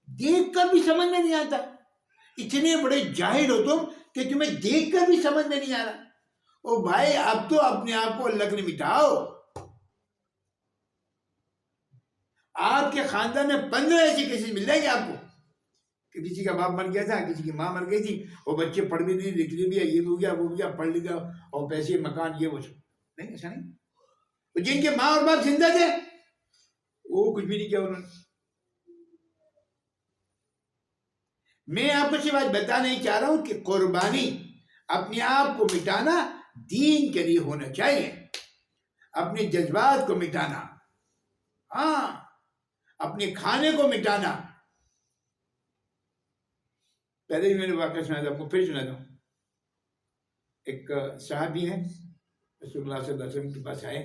دیکھ کر بھی سمجھ میں نہیں آتا، اتنے بڑے جاہل ہو تم کہ تمہیں دیکھ کر بھی سمجھ میں نہیں آ رہا۔ او بھائی اب تو اپنے آپ کو اللہ کے لیے مٹاؤ۔ آپ کے خاندان میں 15 ایسی کیسز مل جائیں گے آپ کو کہ کسی کا باپ مر گیا تھا، کسی کی ماں مر گئی تھی، وہ بچے پڑھ بھی نہیں، لکھ بھی، یہ ہو گیا وہ ہو گیا، پڑھ لکھا اور پیسے مکان یہ وہ سب نہیں، ایسا نہیں۔ جن کے ماں اور باپ زندہ تھے وہ کچھ بھی نہیں کیا انہوں نے۔ میں آپ کو یہ بات بتانا چاہ رہا ہوں کہ قربانی، اپنے آپ کو مٹانا دین کے لیے ہونا چاہیے، اپنے جذبات کو مٹانا۔ ہاں اپنے کھانے کو مٹانا. پہلے ہی میں نے واقعہ سنا تھا، آپ کو پھر سنا دوں. ایک صحابی ہیں رسول اللہ صلی اللہ علیہ وسلم کے پاس آئے.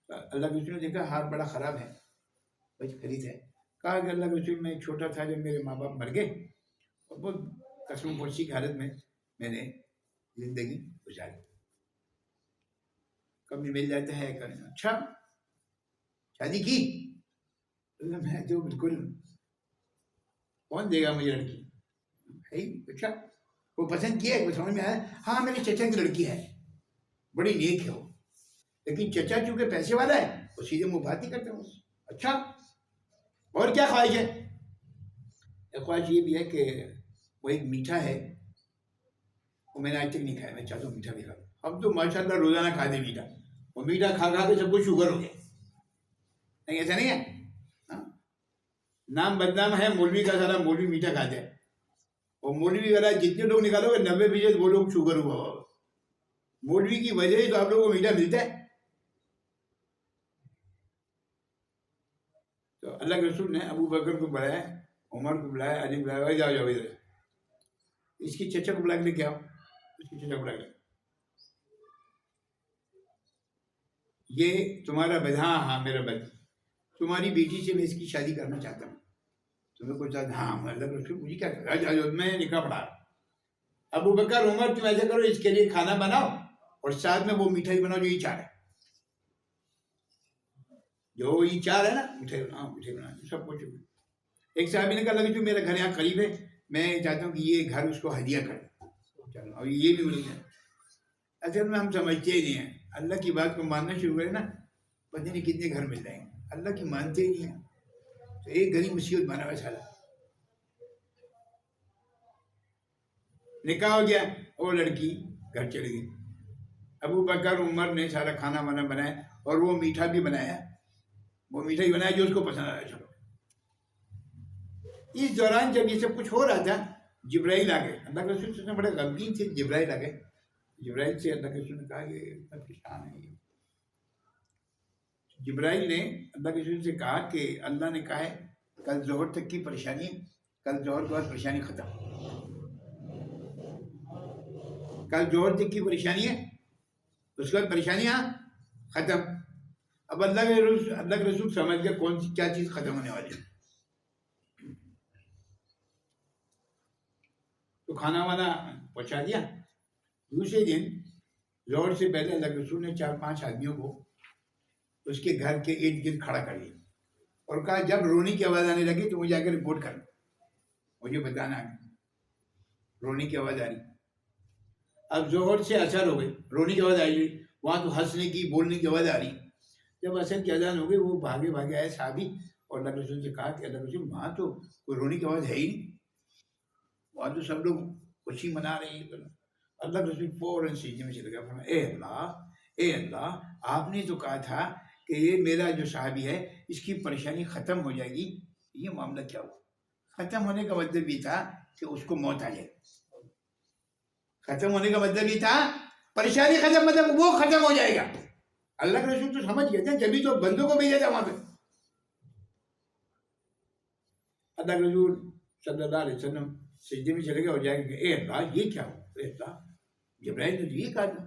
اللہ کے رسول نے دیکھا حال بڑا خراب ہے، بچ خرید ہے. کہا کہ اللہ کے رسول میں چھوٹا تھا جب میرے ماں باپ مر گئے اور بہت قسم پرسی کی حالت میں نے زندگی گزاری. کبھی مل جاتا ہے کرنا. اچھا شادی کی؟ میں تو بالکل، کون دے گا مجھے لڑکی؟ اچھا وہ پسند کیا ہے، سمجھ میں آیا. ہاں میرے چچا کی لڑکی ہے، بڑی نیک ہے وہ، لیکن چچا چونکہ پیسے والا ہے وہ سیدھے منہ بات نہیں کرتا. اچھا اور کیا خواہش ہے؟ ایک خواہش یہ بھی ہے کہ وہ ایک میٹھا ہے، وہ میں نے آج تک نہیں کھایا، میں چاہتا ہوں میٹھا بھی کھا. ہم تو ماشاء اللہ روزانہ کھاتے میٹھا، وہ میٹھا کھا کھا کے سب کو شوگر ہو گیا. نہیں ایسا نہیں ہے؟ نام بدنام ہے مولوی کا، سارا مولوی میٹھا کھاتے ہیں. اور مولوی والا جتنے لوگ نکالو گے 90% وہ لوگ شوگر ہوا ہوگا. مولوی کی وجہ ہی تو آپ لوگوں کو میٹھا ملتا ہے. تو اللہ کے رسول نے ابو بکر کو بلایا، عمر کو بلایا، علی کو بلایا، جاؤ جاؤ ادھر، اس کی چچا کو بلا کے لے کے آؤ. اس کی چچا کو بلا کے، یہ تمہارا بد، ہاں ہاں میرا بد، تمہاری بیٹی سے میں اس کی شادی کرنا چاہتا ہوں. تمہیں کچھ ہاں اللہ کے رسول مجھے کیا کرا، میں نکاح پڑھا. ابو بکر عمر تم ایسا کرو، اس کے لیے کھانا بناؤ اور ساتھ میں وہ مٹھائی بناؤ جو یہ چار ہے، جو یہ چار ہے نا، مٹھائی بناؤ، مٹھائی بناؤ سب کچھ. ایک صاحب نے کہا لگا جو میرا گھر یہاں قریب ہے، میں چاہتا ہوں کہ یہ گھر اس کو ہدیہ کرے. چلو اور یہ بھی مل جائے. اصل میں ہم سمجھتے ہی نہیں ہیں، اللہ کی بات کو ماننا شروع کریں نا، پتہ نہیں کتنے گھر مل جائیں گے. اللہ کی مانتے ہی نہیں ہیں تو ایک گھر ہی مصیبت بنا ہوا ہے سارا. نکاح ہو گیا، وہ لڑکی گھر چلی گئی. ابو بکر عمر نے سارا کھانا وانا بنایا اور وہ میٹھا بھی بنایا، وہ میٹھا ہی بنایا جو اس کو پسند آیا. چلو اس دوران جب یہ سب کچھ ہو رہا تھا جبرائیل آ گئے. اللہ کے رسول صلی اللہ علیہ وسلم بڑے غمگین تھے. جبرائیل آ گئے. جبرائیل سے اللہ کے رسول نے کہا کہ پریشان ہے. جبرائیل نے اللہ کے رسول سے کہا کہ اللہ نے کہا ہے کل ظہر تک کی پریشانی، کل ظہر کے بعد پریشانی ختم. کل ظہر تک کی پریشانی ہے، اس کے بعد پریشانیاں ختم. اب اللہ کے رسول سمجھ گیا کون سی کیا چیز ختم ہونے والی ہے. تو کھانا وانا پہنچا دیا. دوسرے دن ظہر سے پہلے اللہ کے رسول نے 4-5 آدمیوں کو اس کے گھر کے ارد گرد کھڑا کر لیا اور کہا جب رونے کی آواز آنے لگی تو مجھے آ کے رپورٹ کرنا، مجھے بتانا رونے کی آواز آ رہی. اب ظہر سے اثر ہو گئی، رونے کی آواز آ رہی، وہاں تو ہنسنے کی بولنے کی آواز آ رہی. جب اثر کی اذان ہو گئی وہ بھاگے بھاگے آئے صحابی اور اللہ کے رسول سے کہا کہ اللہ کے رسول وہاں تو کوئی رونے کی آواز ہے ہی نہیں، وہاں تو سب لوگ خوشی منا رہے ہیں. اللہ کے رسول فوراً سجدے میں چلے گیا. اے اللہ آپ نے تو کہا تھا کہ یہ میرا جو صحابی ہے اس کی پریشانی ختم ہو جائے گی، یہ معاملہ کیا ہوا؟ ختم ہونے کا مطلب یہ تھا کہ اس کو موت آ جائے. ختم ہونے کا مطلب یہ تھا پریشانی ختم، مطلب وہ ختم ہو جائے گا. اللہ کے رسول تو سمجھ گئے تھے، جبھی تو بندوں کو بھیجا تھا وہاں پہ. اللہ کے رسول صلی اللہ علیہ وسلم سجدے میں چلے گئے اور جائے گا کہ اے اللہ یہ کیا ہو؟ اے اللہ جبرائیل نے یہ کہا تھا.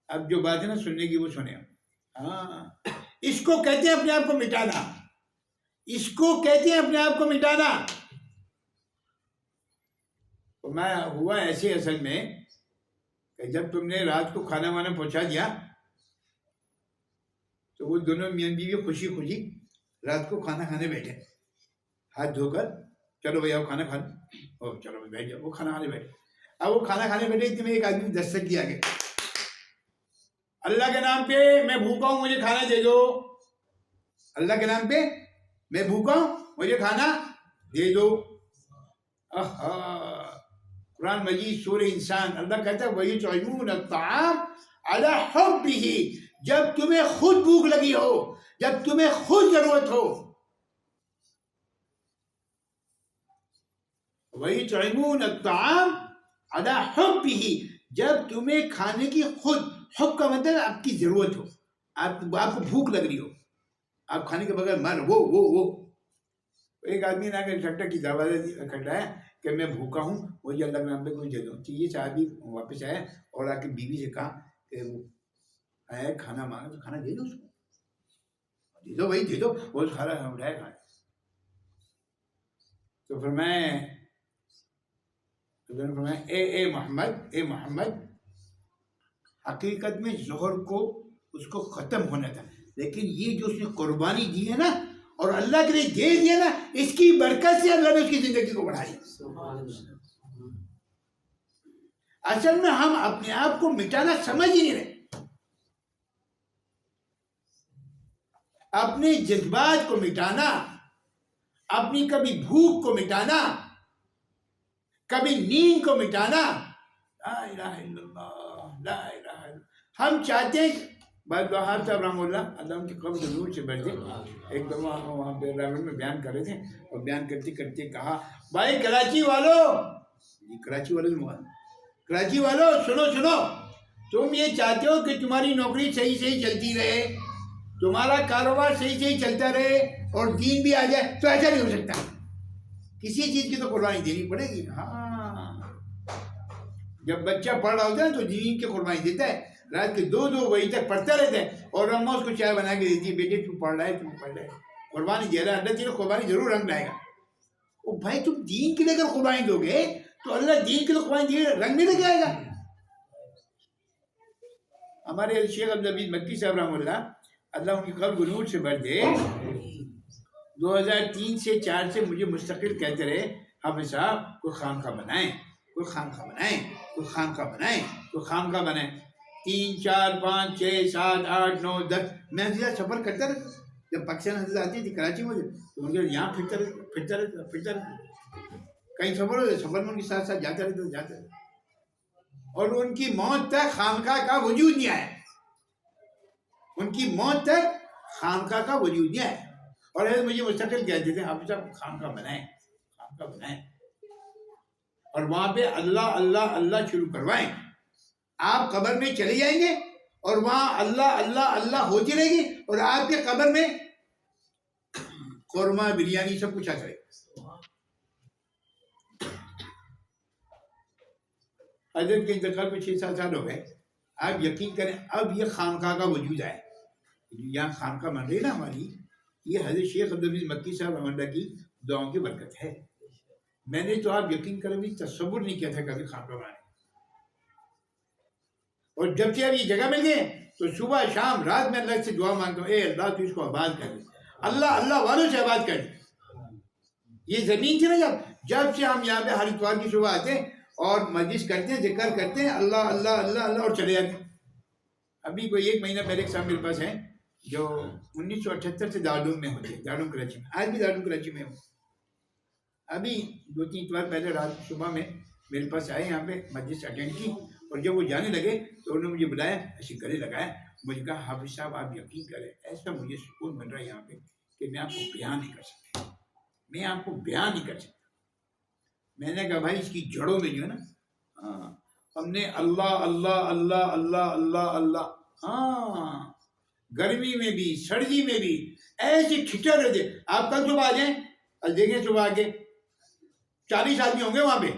اب جو بات ہے نا سننے کی وہ سنے. ہاں اس کو کہتے ہیں اپنے آپ کو مٹانا، اس کو کہتے ہیں اپنے آپ کو مٹانا. میں ہوا ایسے اصل میں کہ جب تم نے رات کو کھانا وانا پہنچا دیا تو وہ دونوں میاں بیوی خوشی خوشی رات کو کھانا کھانے بیٹھے، ہاتھ دھو کر چلو بھائی آؤ کھانا کھانا، چلو بھائی بیٹھ جاؤ. وہ کھانا کھانے بیٹھے. اب وہ کھانا کھانے بیٹھے اتنے میں ایک آدمی دستک دیا گیا، اللہ کے نام پہ میں بھوکا ہوں مجھے کھانا دے دو. اللہ کے نام پہ میں بھوکا ہوں مجھے کھانا دے دو. قرآن مجید سورہ انسان اللہ کہتا ہے وَيُطْعِمُونَ الطَّعَامَ عَلَى حُبِّهِ، جب تمہیں خود بھوک لگی ہو، جب تمہیں خود ضرورت ہو. وَيُطْعِمُونَ الطَّعَامَ عَلَى حُبِّهِ، جب تمہیں کھانے کی خود، حب کا مطلب آپ کی ضرورت ہو، آپ کو بھوک لگ رہی ہو. آپ کھانے کے بغیر مر وہ ایک آدمی نے آ کے ڈاکٹر کی دروازہ کھٹایا کہ میں بھوکا ہوں، مجھے اللہ کے نام پہ کچھ دے دو. تو یہ صحابی واپس آیا اور آ کے بیوی سے کہا کہ وہ آیا کھانا مانگا تو کھانا دے دو اس کو، دے دو بھائی دے دو. وہ کھانا اٹھایا کھانا. تو فرمایا اے محمد حقیقت میں ظہر کو اس کو ختم ہونا تھا، لیکن یہ جو اس نے قربانی دی ہے نا اور اللہ کے لیے دے دیا نا، اس کی برکت سے اللہ نے اس کی زندگی کو بڑھائی. اصل میں ہم اپنے آپ کو مٹانا سمجھ ہی نہیں رہے، اپنے جذبات کو مٹانا، اپنی کبھی بھوک کو مٹانا، کبھی نیند کو مٹانا. لا الہ الا اللہ، لا الہ الا اللہ. ہم چاہتے ہیں بعد وہاب صاحب رحمہ اللہ ان کی قبر نور سے بڑھ دے، ایک دفعہ وہاں پہ راول میں بیان کر رہے تھے اور بیان کرتے کرتے کہا بھائی کراچی والو سنو، تم یہ چاہتے ہو کہ تمہاری نوکری صحیح چلتی رہے، تمہارا کاروبار صحیح چلتا رہے اور دین بھی آ جائے، تو ایسا نہیں ہو سکتا، کسی چیز کی تو قربانی دینی پڑے گی. ہاں جب بچہ پڑھ رہا ہوتا ہے تو دین کی قربانی دیتا ہے، رات کے 2 بجے تک پڑھتا رہتا ہے اور اماں اس کو چائے بنا کے دیتی ہے، بیٹے تم پڑھ رہا ہے قربانی دے رہا ہے، اللہ تیرے قربانی ضرور رنگ لائے گا. او بھائی تم دین کے لیے اگر قربانی دو گے تو اللہ دین کے لیے قربانی دیے رنگ نہیں لے جائے گا. ہمارے شیخ عبدالعزیز مکی صاحب رحمہ اللہ ان کی قبر نور سے بھر دے، 2003 سے 4 سے مجھے مستقل کہتے رہے حافظ صاحب کوئی خانقاہ بنائیں، 3 4 5 6 7 8 9 10. میں سفر کرتا رہتا، جب پاکستان حضرت آتی تھی کراچی میں تو مجھے یہاں پھرتا رہتا، کہیں سفر ہوتے سفر میں ان کے ساتھ جاتا رہتا. اور ان کی موت تک خانقاہ کا وجود نہیں آیا، اور مجھے مستقل کہتے تھے حافظ صاحب خانقاہ بنائیں اور وہاں پہ اللہ شروع کروائیں. آپ قبر میں چلے جائیں گے اور وہاں اللہ ہوتی رہے گی اور آپ کے قبر میں قورمہ بریانی سب کچھ آ کرے. حضرت کے انتقال کو 6-7 سال ہو گئے. آپ یقین کریں اب یہ خانقاہ کا وجود ہے، یہاں خانقاہ بن رہی نا ہماری، یہ حضرت شیخ عبدالعزیز مکی صاحب رحمہ اللہ کی دعاؤں کی برکت ہے. میں نے تو آپ یقین کریں بھی تصور نہیں کیا تھا کبھی خانقاہ بنانے، اور جب سے اب یہ جگہ مل گئے تو صبح شام رات میں اللہ سے دعا مانگتا ہوں، اے اللہ تو اس کو آباد کر دے، اللہ والوں سے آباد کر دے. یہ زمین سے نا جب سے ہم یہاں پہ ہر اتوار کی صبح آتے ہیں اور مجلس کرتے ہیں، ذکر کرتے ہیں، اللہ اور چلے جاتے ہیں. ابھی کوئی 1 مہینہ پہلے ایک صاحب میرے پاس ہیں جو 1978 سے دارالعلوم میں ہوتے ہیں، دارالعلوم کراچی میں، آج بھی دارالعلوم کراچی میں ہوں. ابھی 2-3 اتوار پہلے رات صبح میں میرے پاس آئے، یہاں پہ مجلس اٹینڈ کی، اور جب وہ جانے لگے تو انہوں نے مجھے بلایا، ایسے گلے لگایا، مجھے کہا حافظ صاحب آپ یقین کریں ایسا مجھے سکون مل رہا ہے یہاں پہ کہ میں آپ کو بیان نہیں کر سکتا. میں نے کہا بھائی اس کی جڑوں میں جو ہے نا ہم نے اللہ گرمی میں بھی سردی میں بھی ایسے ٹھٹر رہتے. آپ کل صبح آ جائیں، دیکھیں صبح آ کے 40 آدمی ہوں گے وہاں پہ،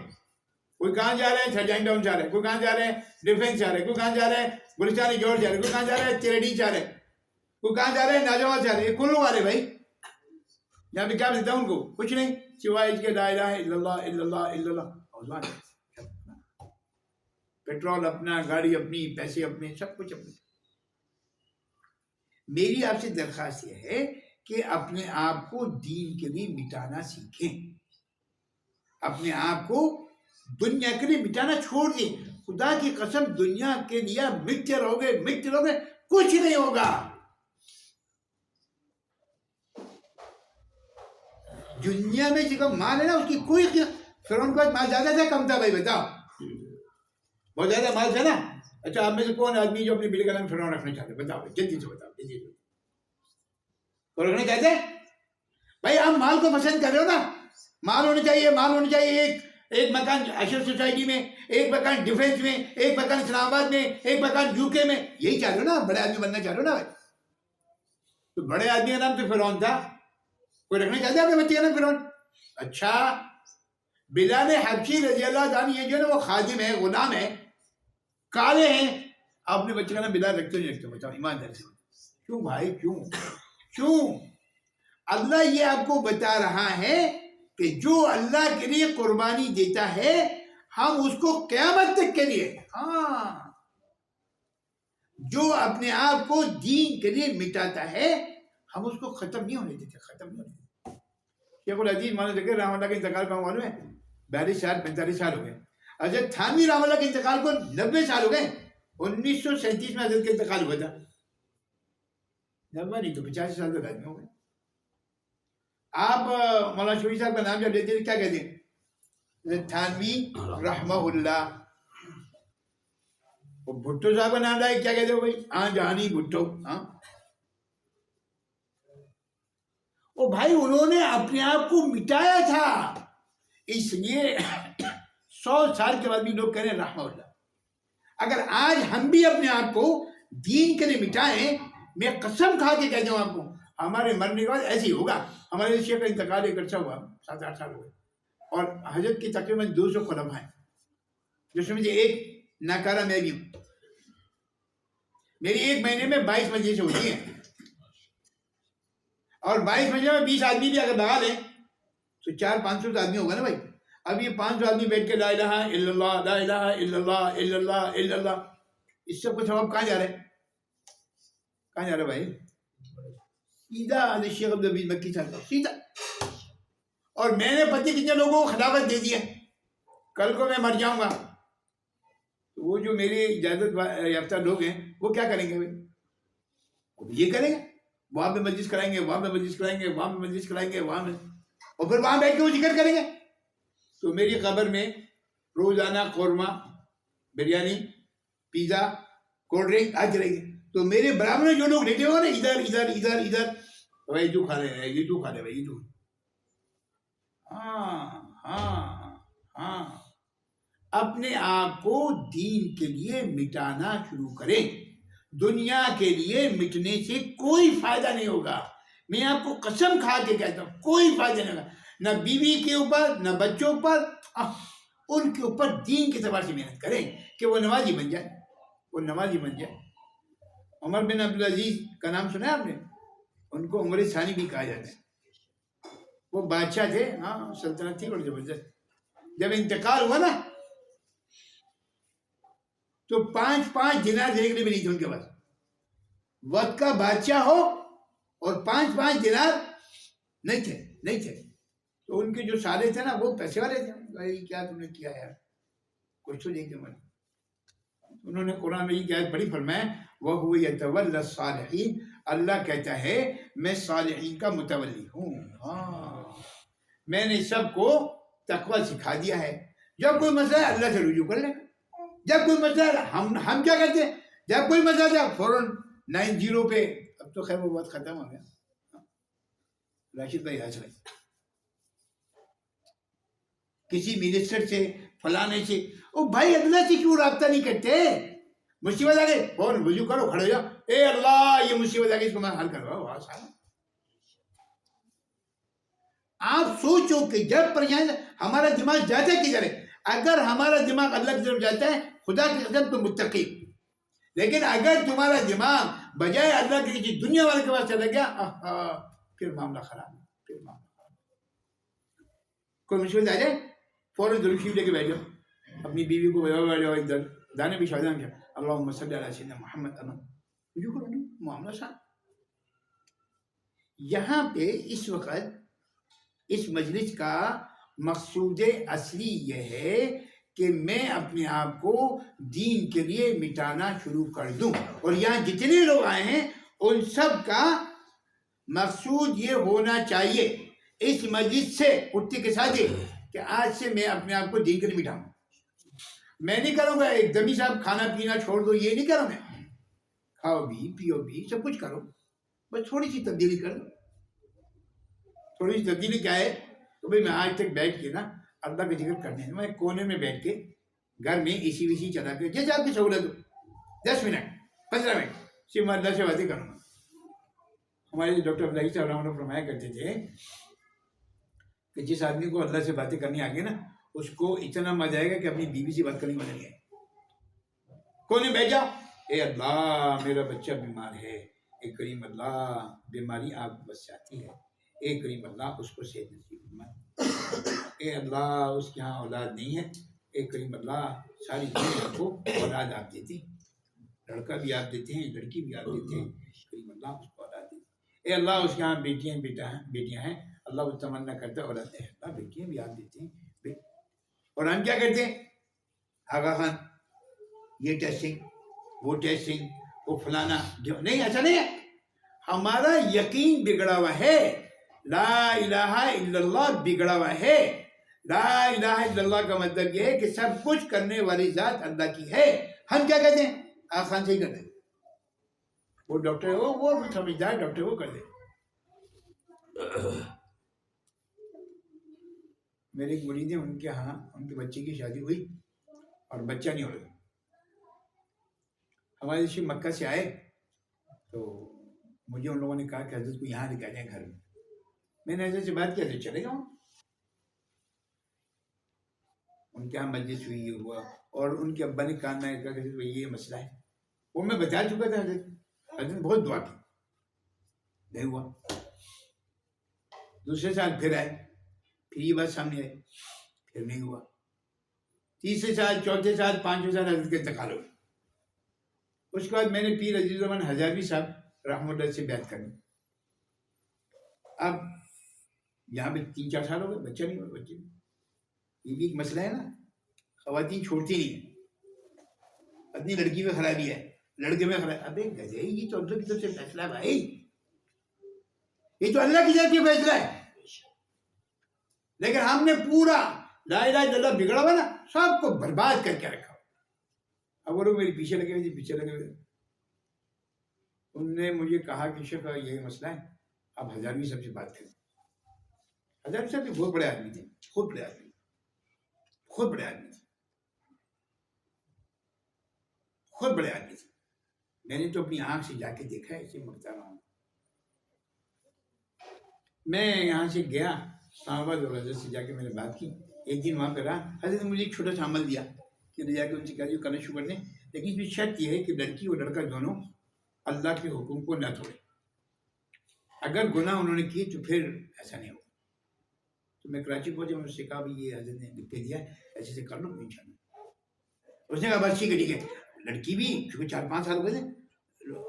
کوئی کہاں جا رہے ہیں سرجائن ٹاؤن جا رہے ہیں، کوئی کہاں جا رہے ہیں ڈیفینس جا رہے ہیں، کوئی کہاں جا رہے ہیں گلستان جوڑ جا رہے ہیں، کوئی کہاں جا رہے ہیں چیریڈی جا رہے ہیں، کوئی کہاں جا رہے ہیں ناجوان جا رہے ہیں. کل لوگ آ رہے بھائی یہاں پہ، کیا ملتا ہے ان کو؟ کچھ نہیں سوائے اس کے لا الہ الا اللہ. پیٹرول اپنا، گاڑی اپنی، پیسے اپنے، سب کچھ اپنے. میری آپ سے درخواست یہ ہے کہ اپنے آپ کو دین کے لیے مٹانا سیکھیں، اپنے آپ کو دنیا کے لیے مٹانا چھوڑ دیں. خدا کی قسم دنیا کے لیے مٹتے رہو گے کچھ نہیں ہوگا. دنیا میں جو مال ہے نا اس کی کوئی فرعون کا مال زیادہ تھا کم تھا؟ بھائی بتاؤ، بہت زیادہ مال تھا نا. اچھا آپ میں سے کون آدمی جو اپنے بیٹے کا نام فرعون رکھنا چاہتے؟ بتاؤ جلدی سے بتاؤ. کو رکھنا چاہتے بھائی؟ آپ مال کو پسند کر رہے ہو نا، مال ہونا چاہیے. ایک مکان اشر سوسائٹی میں، ایک مکان ڈیفینس میں، ایک مکان اسلام آباد میں، ایک مکان UK میں، یہی چاہ رہے ہو نا؟ بڑے آدمی بننا چاہ رہے ہو نا بھائی؟ تو بڑے آدمی کا نام تو فرعون تھا. کوئی رکھنا چاہتا ہے اپنے بچے کا نام فرعون؟ اچھا بلال حبشی رضی اللہ عنہ یہ جو ہے نا وہ خادم ہے، غلام ہے، کالے ہیں، آپ اپنے بچے کا نام بلال رکھتے نہیں رکھتے؟ بتاؤ ایمانداری سے. کیوں بھائی کیوں؟ اللہ یہ آپ کو بتا رہا ہے کہ جو اللہ کے لیے قربانی دیتا ہے ہم اس کو قیامت تک کے لیے، جو اپنے آپ کو دین کے لیے مٹاتا ہے ہم اس کو ختم نہیں ہونے دیتے. شیخ العزیز مولانا ذکر رحمۃ اللہ کا انتقال کا معلوم ہے 42 سال 45 سال ہو گئے. حضرت تھانوی رحمۃ اللہ کے انتقال کو 90 سال ہو گئے. 1937 میں حضرت کا انتقال ہوا تھا. 90 نہیں تو 85 سال تک آدمی ہو گئے. آپ مولانا شفیع صاحب کا نام جب لیتے ہیں کیا کہتے ہیں؟ تھانوی رحمہ اللہ. بھٹو صاحب کا نام لائے کیا کہتے ہو بھائی؟ جہانی بھٹو. او بھائی انہوں نے اپنے آپ کو مٹایا تھا، اس لیے 100 سال کے بعد بھی لوگ کہہ رہے ہیں رحمہ اللہ. اگر آج ہم بھی اپنے آپ کو دین کے لیے مٹائیں، میں قسم کھا کے کہتا ہوں آپ کو ہمارے مرنے کے بعد ایسے ہی ہوگا. ہمارے شیخ کا انتقال ایک عرصہ ہوا 7-8 سال ہوئے، اور حضرت کی تقریباً 200 خلفاء ہیں، جس میں سے ایک ناکارہ میں بھی ہوں. میری ایک مہینے میں 22 مجلسیں ہوتی ہیں، اور 22 مجلس میں 20 آدمی بھی اگر لگا لیں تو 400-500 آدمی ہوگا نا بھائی. اب یہ 500 آدمی بیٹھ کے لا الہ الا اللہ لا الہ الا اللہ الا اللہ الا اللہ، اس سے کچھ ثواب کہاں جا رہے ہیں؟ کہاں جا رہا ہے بھائی؟ سیدھا علی شیخ عبدالعزیز مکی صاحب سیدھا. اور میں نے پتہ کتنے لوگوں کو خلافت دے دی ہے. کل کو میں مر جاؤں گا تو وہ جو میری اجازت یافتہ لوگ ہیں وہ کیا کریں گے بھائی؟ وہ یہ کریں گے، وہاں پہ مجلس کرائیں گے، وہاں پہ مجلس کرائیں گے، وہاں پہ مجلس کرائیں گے، وہاں پہ، اور پھر وہاں بیٹھ کے وہ ذکر کریں گے. تو میری قبر میں روزانہ korma, biryani, pizza, cold drink آج رہے گی. تو میرے برابر میں جو لوگ لیٹے ہو نا ادھر ادھر ادھر ادھر، بھائی تو کھا رہے ہیں، یہ تو کھا رہے بھائی، یہ تو. ہاں اپنے آپ کو دین کے لیے مٹانا شروع کریں. دنیا کے لیے مٹنے سے کوئی فائدہ نہیں ہوگا. میں آپ کو قسم کھا کے کہتا ہوں کوئی فائدہ نہیں ہوگا، نہ بیوی کے اوپر، نہ بچوں پر، ان کے اوپر دین کے اعتبار سے محنت کریں کہ وہ نمازی بن جائے، وہ نمازی بن جائے. عمر بن عبدالعزیز کا نام سنا ہے آپ نے؟ ان کو عمر ثانی بھی کہا جاتا ہے. وہ بادشاہ تھے، سلطنت تھی بڑی زبردست. جب انتقال ہوا نا تو 5 دینار دینے کے لیے بھی نہیں تھے ان کے پاس. وقت کا بادشاہ ہو اور 5 دینار نہیں تھے. تو ان کے جو سالے تھے نا وہ پیسے والے تھے. بھائی کیا تم نے کیا یار، کچھ تو دیکھ کے. انہوں نے قرآن میں یہ کیا بڑی فرمایا وَهُوَ يَتَوَلَّى الصَّالِحِينَ، اللہ کہتا ہے میں صالحین کا متولی ہوں. میں نے سب کو تقوی سکھا دیا ہے. جب کوئی مسئلہ ہے اللہ سے رجوع کر لے. جب کوئی مسئلہ ہے ہم کیا کرتے ہیں، جب کوئی مسئلہ ہے فوراً 90 پہ. اب تو خیر وہ بات ختم ہو گیا. راشد بھائی آج رہے کسی منسٹر سے فلانے سے، او بھائی اللہ سے کیوں رابطہ نہیں کرتے؟ مصیبت آ گئی فوراً وضو کرو، کھڑے ہو جاؤ، اے اللہ یہ مصیبت آ گئی اس کو میں حل کر رہا ہوں. آسان. آپ سوچو کہ جب پریشانی ہمارا دماغ جاتا ہے کدھر ہے. اگر ہمارا دماغ اللہ کی طرف جاتا ہے خدا کی قسم تو متقی. لیکن اگر تمہارا دماغ بجائے اللہ کی کسی دنیا والے کے پاس چلا گیا پھر معاملہ خراب ہے. کوئی مشکل آ جائے فوراً درود شریف لے کے بیٹھ جاؤ، اپنی بیوی کو بیٹھ جاؤ، ادھر دانے بھی شاہدان کیا اللہم صلی علی سیدنا محمد معاملہ صاحب. یہاں پہ اس وقت اس مجلس کا مقصود اصلی یہ ہے کہ میں اپنے آپ کو دین کے لیے مٹانا شروع کر دوں. اور یہاں جتنے لوگ آئے ہیں ان سب کا مقصود یہ ہونا چاہیے اس مجلس سے اٹھتے کے ساتھ کہ آج سے میں اپنے آپ کو دین کے لیے مٹاؤں. میں نہیں کروں گا ایک دمی صاحب کھانا پینا چھوڑ دو، یہ نہیں کروں میں. کھاؤ بھی پیو بھی سب کچھ کرو، بس تھوڑی سی تبدیلی کر دو. تھوڑی سی تبدیلی کیا ہے تو بھائی میں آج تک بیٹھ کے نا اللہ کا ذکر کرنے میں کونے میں بیٹھ کے گھر میں اسی ویسی چلا کے جیسے آپ کی سہولت ہو 10 منٹ 15 منٹ صرف میں اللہ سے باتیں کروں گا. ہمارے ڈاکٹر عبداللہ صاحب رحمۃ اللہ فرمایا کرتے تھے کہ جس آدمی کو اللہ سے باتیں کرنی آگے نا، اس کو اتنا مزہ آئے گا کہ اپنی بیوی سے بات کرنے مزہ نہیں آئے. کون نے بھیجا؟ اے اللہ میرا بچہ بیمار ہے، اے کریم اللہ بیماری آپ بس جاتی ہے، اے کریم اللہ اس کو صحت نصیب فرما، اے اللہ اس کے ہاں اولاد نہیں ہے، اے کریم اللہ ساری دنیا کو اولاد آپ دیتے ہیں، لڑکا بھی آپ دیتے ہیں، لڑکی بھی آپ دیتے ہیں، کریم اللہ اس کو اولاد دیتے ہیں. اے اللہ اس کے ہاں بیٹیاں ہیں، اللہ وہ تمنا کرتا ہے اولاد ہے، اللہ بیٹیاں بھی آپ دیتے ہیں. اور ہم کیا کرتے ہیں؟ آغا خان یہ ٹیسٹنگ وہ ٹیسٹنگ وہ فلانا، نہیں ایسا نہیں ہے. ہمارا یقین بگڑا ہوا ہے، لا الہ الا اللہ بگڑا ہوا ہے. لا الہ الا اللہ کا مطلب یہ ہے کہ سب کچھ کرنے والی ذات اللہ کی ہے. ہم کیا کہتے ہیں؟ آغا خان سے ہی کرتے ہیں، وہ ڈاکٹر ہے وہ سمجھدار ڈاکٹر وہ کر دے. میرے ایک مرید ہیں، ان کے ہاں ان کے بچے کی شادی ہوئی اور بچہ نہیں ہو رہا. ہمارے شیخ مکہ سے آئے تو مجھے ان لوگوں نے کہا کہ حضرت کو یہاں لے کے آ جائیں گھر میں. میں نے حضرت سے بات کیا تو چلے جاؤں. ان کے یہاں مجلس ہوئی یہ ہوا، اور ان کے ابا نے کہا کہ حضرت بھائی یہ مسئلہ ہے. وہ میں بتا چکا تھا حضرت نے بہت دعا کی، نہیں ہوا. دوسرے سال پھر آئے، پھر یہ بات سامنے آئی، پھر نہیں ہوا. تیسرے سال، چوتھے سال، پانچویں سال حضرت کے انتقال ہو گئے. اس کے بعد میں نے پیر عزیز الرحمن ہزاروی صاحب رحمۃ اللہ سے بیعت کرنی. اب یہاں پہ 3-4 سال ہو گئے، بچہ نہیں ہوا. بچے یہ بھی ایک مسئلہ ہے نا، خواتین چھوڑتی نہیں ہیں. اپنی لڑکی میں خرابی ہے، لڑکے میں خرابی. ابے گدھے یہ تو اللہ کی طرف سے فیصلہ ہے بھائی، یہ تو اللہ کی طرف سے فیصلہ ہے. لیکن ہم نے پورا لا الہ الا اللہ بگڑا ہوا نا، سب کو برباد کر کے رکھا. اب وہ لوگ میرے پیچھے لگے ہوئے تھے، پیچھے لگے ہوئے. انہوں نے مجھے کہا کہ شیخ یہی مسئلہ ہے، آپ ہزاروی صاحب سے بات کریں. ہزاروی صاحب بھی بہت بڑے آدمی تھے، بہت بڑے آدمی، بہت بڑے آدمی تھے، بہت بڑے آدمی تھے. میں نے تو اپنی آنکھ سے جا کے دیکھا ہے، اسے بتا رہا ہوں. میں یہاں سے گیا اسلام آباد اور حضرت سے جا کے میں نے بات کی. ایک دن وہاں پہ رہا. حضرت نے مجھے ایک چھوٹا سا عمل دیا کہ جا کے ان سے کہا جو کرنا شروع کر دیں، لیکن اس میں شرط یہ ہے کہ لڑکی اور لڑکا دونوں اللہ کے حکم کو نہ توڑے. اگر گناہ انہوں نے کیے تو پھر ایسا نہیں ہوگا. تو میں کراچی پہنچا، میں نے اس سے کہا بھی یہ حضرت نے لکھ کے دیا ہے، ایسے سے کر لو انشاءاللہ. اس نے کہا بس ٹھیک ہے ٹھیک ہے. لڑکی بھی چونکہ 4-5 سال ہو گئے تھے،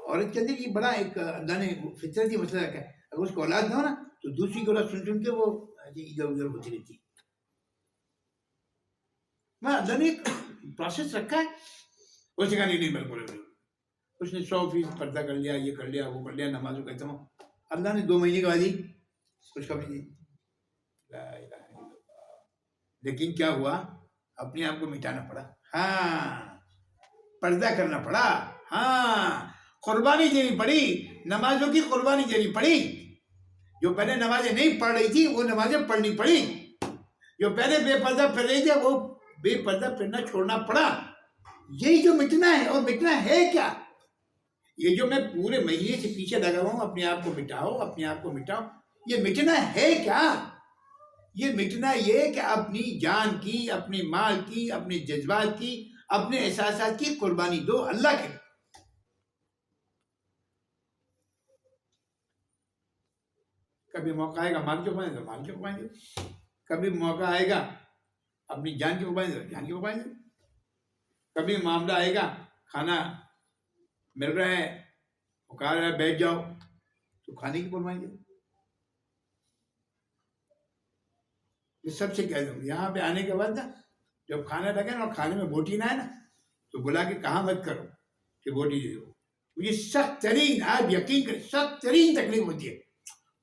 عورت کے اندر یہ بڑا ایک اللہ نے فطرتی مسئلہ رکھا ہے، اگر اس کو اولاد نہ ہو نا تو دوسری کو سن کے وہ ادھر ادھر ہوتی رہتی. میں اللہ نے ایک پروسیس رکھا ہے. اس نے کہا نہیں بالکل. اس نے 100% پردہ کر لیا، یہ کر لیا وہ کر لیا، نمازوں کہتا ہوں. اللہ نے 2 مہینے کے بعد ہی کچھ کبھی نہیں. لیکن کیا ہوا؟ اپنے آپ کو مٹانا پڑا. ہاں پردہ کرنا پڑا. ہاں قربانی دینی پڑی، نمازوں کی قربانی دینی پڑی. جو پہلے نمازیں نہیں پڑھ رہی تھی وہ نمازیں پڑھنی پڑی. جو پہلے بے پردہ پھر رہی تھی وہ بے پردہ پھرنا چھوڑنا پڑا. یہی جو مٹنا ہے. اور مٹنا ہے کیا؟ یہ جو میں پورے مہینے سے پیچھے لگا ہوا ہوں اپنے آپ کو مٹاؤ، اپنے آپ کو مٹاؤ، یہ مٹنا ہے کیا؟ یہ مٹنا یہ کہ اپنی جان کی، اپنے مال کی، اپنے جذبات کی، اپنے احساسات کی قربانی دو اللہ کے. کبھی موقع آئے گا مال کے قربانی دو، مال کے قربانی دو. کبھی موقع آئے گا اپنی جان کی قربانی دو، جان کی قربانی دو. کبھی معاملہ آئے گا کھانا مل رہا ہے، پکار رہا ہے بیٹھ جاؤ، تو کھانے کی قربانی دو. یہ سب سے کہہ دوں یہاں پہ آنے کے بعد نا جب کھانا لگے نا اور کھانے میں بوٹی نہ ہے نا تو بلا کے کہاں مت کرو کہ بوٹی دے دو. مجھے سخت ترین، آپ یقین کریں سخت ترین تکلیف ہوتی ہے.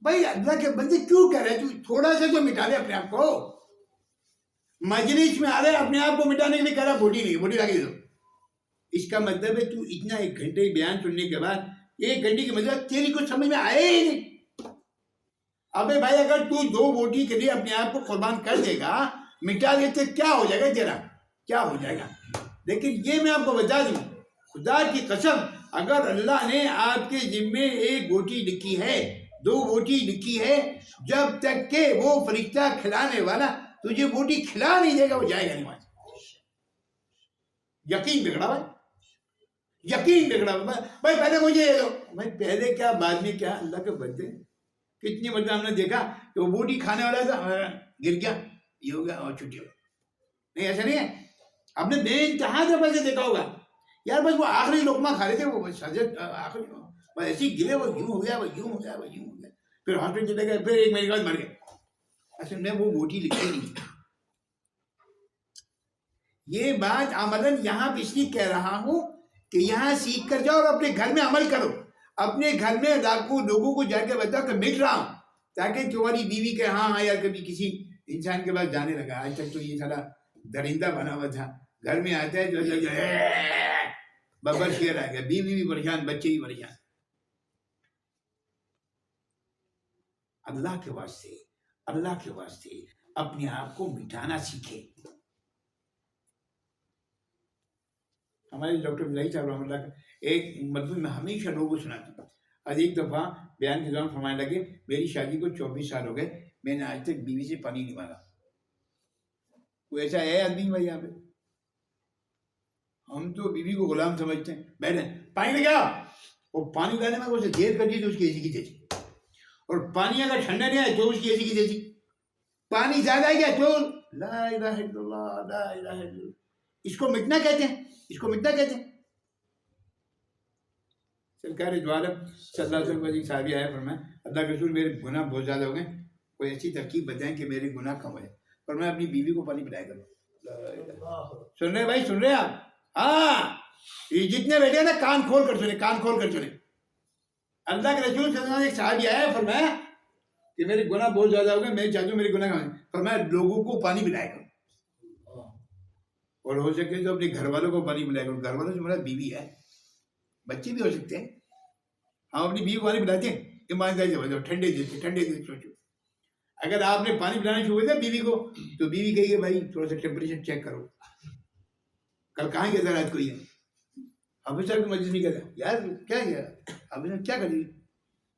بھائی اللہ کے بندے کیوں کہہ رہے تو تھوڑا سا تو مٹا لے اپنے آپ کو. مجلس میں آ رہے اپنے آپ کو مٹانے کے لیے کہہ رہا بوٹی نہیں، بوٹی لگے دو. اس کا مطلب ہے تو اتنا 1 گھنٹے بیان سننے کے بعد 1 گھنٹے کے مطلب تیری کچھ سمجھ میں آئے ہی نہیں. ابے بھائی اگر تو 2 بوٹی کے لیے اپنے آپ کو قربان کر دے گا، مٹا دیتے کیا ہو جائے گا تیرا، کیا ہو جائے گا. لیکن یہ میں آپ کو بتا دوں خدا کی قسم اگر اللہ نے آپ کے ذمے ایک بوٹی لکھی ہے، 2 بوٹی لکھی ہے، جب تک کہ وہ فرشتہ کھلانے والا تجھے بوٹی کھلا نہیں دے گا وہ جائے گا نہیں وہاں سے۔ یقین بگڑا بھائی، یقین بگڑا بھائی، پہلے مجھے یہ دو بھائی، پہلے کیا بعد میں کیا؟ اللہ کے بندے کتنی مرتبہ ہم نے دیکھا کہ وہ بوٹی کھانے والا تھا، گر گیا، یہ ہو گیا اور چھٹی ہو گئی۔ نہیں ایسا نہیں ہے، آپ نے بے انتہا دفعہ سے دیکھا ہوگا یار، بس وہ آخری لقمہ کھا رہے تھے، وہ حضرت آخری ایسے ہی گرے، وہ یوں ہو گیا، وہ یوں ہو گیا، وہ یوں ہو گیا، پھر ہاسپٹل چلے گئے، پھر 1 مہینے کے بعد مر گئے۔ اصل میں وہ بوٹی لکھی نہیں۔ یہ بات عملاً یہاں پہ اس لیے کہہ رہا ہوں کہ یہاں سیکھ کر جاؤ اور اپنے گھر میں عمل کرو، اپنے گھر میں لاکھوں لوگوں کو جا کے بتاؤ کہ مٹ رہا ہوں، تاکہ تمہاری بیوی کہ ہاں یار کبھی کسی انسان کے پاس جانے لگا، آج تک تو یہ سارا درندہ بنا ہوا تھا، گھر میں آتا ہے جو ببر شیر آ گیا، بیوی بھی پریشان، بچے بھی پریشان۔ اللہ کے واسطے اپنے آپ کو مٹانا سیکھے۔ ہمارے ڈاکٹر ملائی صاحب رحمۃ اللہ کا ایک مطلب میں ہمیشہ لوگوں کو سناتا ہوں، آج ایک دفعہ بیان کے دوران فرمانے لگے میری شادی کو 24 سال ہو گئے، میں نے آج تک بیوی سے پانی نہیں مانگا۔ کوئی ایسا ہے آدمی بھائی یہاں پہ؟ ہم تو بیوی کو غلام سمجھتے ہیں، بیٹھے پانی لے گیا، وہ پانی لانے میں اسے دیر کر دی تو اس کی ایسی کی تیسی، اور پانی اگر ٹھنڈا نہیں آئے تو اس کی ایسی کی تیسی، پانی زیادہ آ گیا تو لا الہ الا اللہ لا الہ الا اللہ۔ اس کو مٹنا کہتے ہیں، اس کو مٹنا کہتے ہیں۔ سرکار دو عالم صلی اللہ علیہ وسلم صحابی آیا فرمایا اللہ کے رسول میرے گناہ بہت زیادہ ہو گئے، کوئی ایسی ترکیب بتائیں کہ میرے گناہ کم ہو جائے، اور میں اپنی بیوی کو پانی پلایا کروں۔ سن رہے بھائی، سن رہے آپ؟ ہاں، یہ جتنے بیٹھے ہیں نا کان کھول کر سنیں، کان کھول کر سنیں۔ اللہ کے رسول صلی اللہ علیہ وسلم ایک صحابی آیا فرمایا کہ میرے گناہ بہت زیادہ ہو گئے، میں چاہتا ہوں میرے گناہ کم ہو جائے، فرمایا لوگوں کو پانی پلایا کرو، اور ہو سکے تو اپنے گھر والوں کو پانی پلایا کرو۔ گھر والوں سے مراد بیوی ہے، بچے بھی ہو سکتے ہیں۔ ہم اپنی بیوی کو پانی پلاتے ہیں، ایمانداری سے بتاؤ، ٹھنڈے دل سے سوچو، اگر آپ نے پانی پلانا شروع کر دیا بیوی کو تو بیوی کہے گی بھائی تھوڑا سا ٹیمپریچر چیک کرو، کل کہاں گیا تھا رات کو؟ یہ حافظ صاحب کی مجلس نہیں کہتا یار کیا گیا حافظ صاحب، کیا کر رہی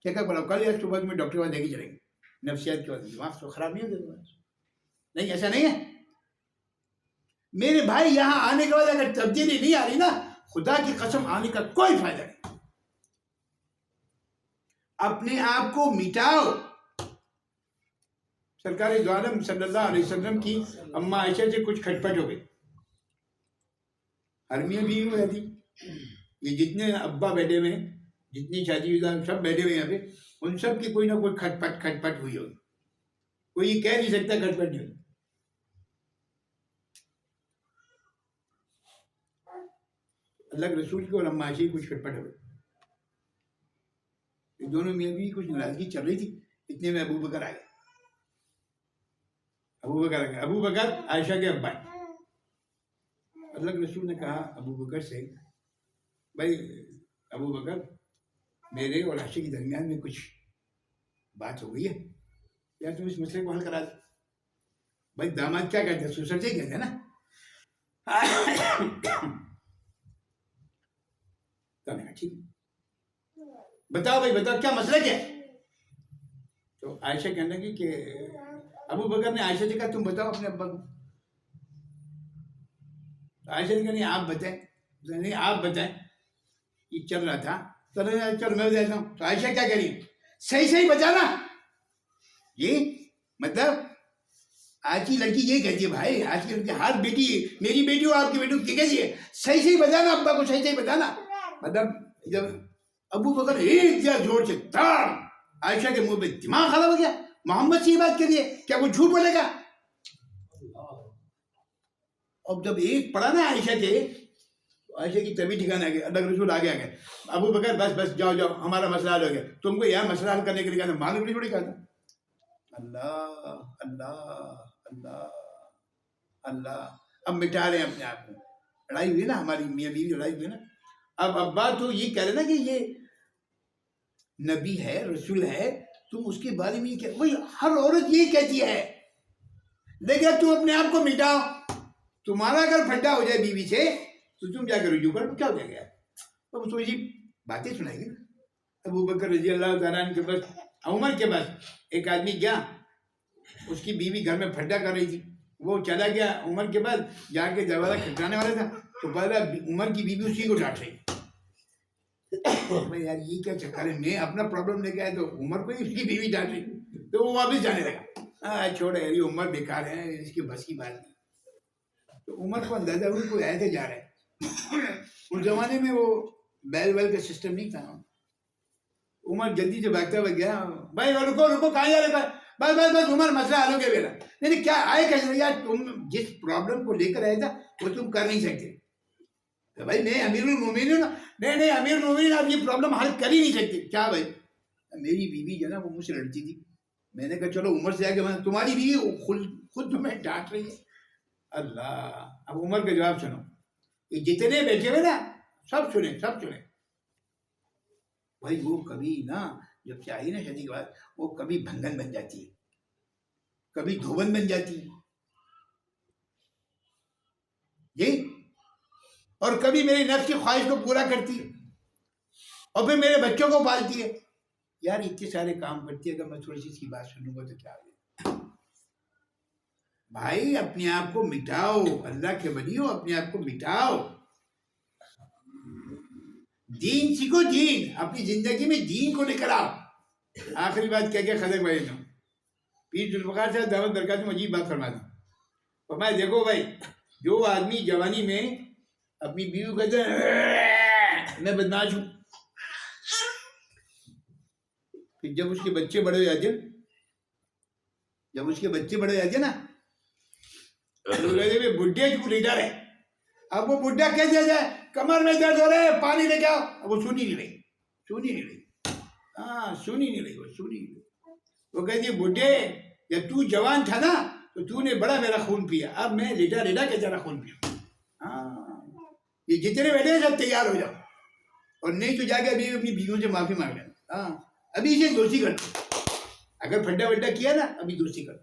چیک اپ کراؤ، کل یا صبح میں ڈاکٹر کے پاس لے کے چلیں گے، نفسیات کے بعد دماغ تو خراب نہیں ہوتا تمہارا؟ نہیں ایسا نہیں ہے میرے بھائی، یہاں آنے کے بعد اگر تبدیلی نہیں آ رہی نا، خدا کی قسم آنے کا کوئی فائدہ نہیں۔ اپنے آپ کو مٹاؤ۔ سرکار دو عالم صلی اللہ علیہ وسلم کی اماں عائشہ سے کچھ کھٹپٹ ہو گئی، ہرمیاں بھی ہو جاتی، یہ جتنے ابا بیٹھے ہوئے ہیں، جتنی شادی شدہ سب بیٹھے ہوئے یہاں پہ، ان سب کی کوئی نہ کوئی کھٹپٹ ہوئی ہوگی، کوئی یہ کہہ نہیں سکتا کھٹپٹ نہیں ہوئی۔ اللہ کے رسول کی اور اماں عائشہ کی کچھ کھٹپٹ ہو گئی، دونوں میں بھی کچھ ناراضگی چل رہی تھی، اتنے میں ابو بکر آ گئے۔ ابو بکر عائشہ کے ابا ہیں۔ اللہ کے رسول نے کہا ابو بکر سے بھائی ابو بکر میرے اور عائشہ کے درمیان میں کچھ بات ہو گئی ہے، یا تم اس مسئلے کو حل کرا دو۔ بھائی داماد کیا کہتے ہیں؟ سسر سے کہتے ہیں نا۔ ٹھیک بتاؤ بھائی بتاؤ کیا مسئلہ کیا ہے؟ تو عائشہ کہنے لگی کہ ابو بکر نے عائشہ سے کہا تم بتاؤ اپنے ابا کو۔ عائشہ نے کہا نہیں آپ بتائیں، نہیں آپ بتائیں، یہ چل رہا تھا، چل میں بتاتا ہوں۔ تو عائشہ کیا کہہ رہی ہے؟ صحیح بتانا۔ یہ مطلب آج کی لڑکی یہ کہتی ہے بھائی، آج کی لڑکی ہر بیٹی، میری بیٹی ہو آپ کی بیٹی ہو، کہتی ہے صحیح بتانا، ابا کو صحیح بتانا۔ مطلب جب ابو بکر ایک دیا زور سے تھار، عائشہ کے منہ پہ دماغ خراب ہو گیا، محمد سے یہ بات کریے کیا وہ جھوٹ بولے گا؟ اب جب ایک پڑا نا عائشہ کے، عائشہ کی طبیعت ٹھکانے آ گئی، اللہ کے رسول آگے آ گئے، ابو بکر بس جاؤ جاؤ ہمارا مسئلہ حل ہو گیا، تم کو یہ مسئلہ حل کرنے کے لیے کہا تھا، معلوم نہیں کہا تھا۔ اللہ اللہ اللہ اللہ، اب مٹا رہے ہیں اپنے آپ کو۔ لڑائی ہوئی نا ہماری میاں بیوی لڑائی ہوئی نا، اب ابا تو یہ کہہ رہے نا کہ یہ نبی ہے رسول ہے، تم اس کے بارے میں یہ کہہ، وہی ہر عورت یہ کہتی ہے، لیکن تم اپنے آپ کو مٹاؤ۔ تمہارا اگر پھڈا ہو جائے بیوی سے تو تم جا کے رجوع کرو، کیا ہو جائے گا؟ اب تھوڑی سی باتیں سنائیں گے. ابو بکر رضی اللہ تعالیٰ عنہ کے پاس، عمر کے پاس ایک آدمی گیا، اس کی بیوی گھر میں پھڈا کر رہی تھی، وہ چلا گیا عمر کے پاس، جا کے دروازہ کھٹکانے والا تھا تو پہلا عمر کی بیوی اسی کو ڈانٹ رہی. یار یہ کیا چکر ہے، میں اپنا پرابلم لے کے آیا تو عمر کو اس کی بیوی ڈانٹ رہی. تو وہ واپس جانے لگا. چھوڑ یار یہ عمر بیکار ہے، اس کی بس کی بات نہیں. تو عمر کو اندازہ ہوا کوئی آئے تھے جا رہا ہے. اس زمانے میں وہ بیل ویل کا سسٹم نہیں تھا. عمر جلدی سے بھاگتا ہوا گیا. بھائی رکو رکو، کہاں جا رہے؟ بس بس بس عمر مسئلہ حل ہو گیا میرا. نہیں کیا آئے کیسے یار، تم جس پرابلم کو لے کر آیا تھا وہ تم کر نہیں سکتے. بھائی میں امیر المومنین ہوں نا. نہیں امیر المومنین آپ یہ پرابلم حل کر ہی نہیں سکتے. کیا بھائی؟ میری بیوی جو ہے نا وہ مجھ سے لڑتی تھی. میں نے کہا چلو عمر سے آ کے تمہاری بیوی خود تمہیں ڈانٹ رہی ہے. اللہ. اب عمر کا جواب سنو. یہ جتنے بیٹھے ہوئے نا سب سنیں سب سنیں. بھائی وہ کبھی نا جب سے آئی نا شادی کے بعد وہ کبھی بھنگن بن جاتی ہے، کبھی دھوبن بن جاتی ہے جی، اور کبھی میری نفس کی خواہش کو پورا کرتی ہے، اور پھر میرے بچوں کو پالتی ہے. یار اتنے سارے کام کرتی ہے، اگر میں تھوڑی سی اس کی بات سنوں گا تو کیا ہوگا؟ بھائی اپنے آپ کو مٹاؤ، اللہ کے ولی ہو، اپنے آپ کو مٹاؤ. دین سیکھو، دین اپنی زندگی میں دین کو لے کر آؤ. آخری بات کیا خلق بھائی نے پیر ذوالفقار صاحب دعوت برکات میں عجیب بات فرما دی. فرمایا دیکھو بھائی، جو آدمی جوانی میں اپنی بیوی کو کہتے ہیں میں بدماش ہوں، پھر جب اس کے بچے بڑے ہو جاتے نا بڈھے جو لیڈر ہے، اب وہ بڈھا کہتے جائے کمر میں درد ہو رہا ہے پانی لے کے آؤ، اب وہ سنی نہیں رہی. وہ کہتی ہے بڈھے جب تو جوان تھا نا تو تو نے بڑا میرا خون پیا، اب میں لیٹا کے تیرا خون پیا. یہ جتنے بیٹھے ہیں سب تیار ہو جاؤ، اور نہیں تو جا کے ابھی اپنی بیویوں سے معافی مانگ لینا. ابھی اسے دوستی کر، اگر پھڈا وڈا کیا نا ابھی دوستی کر.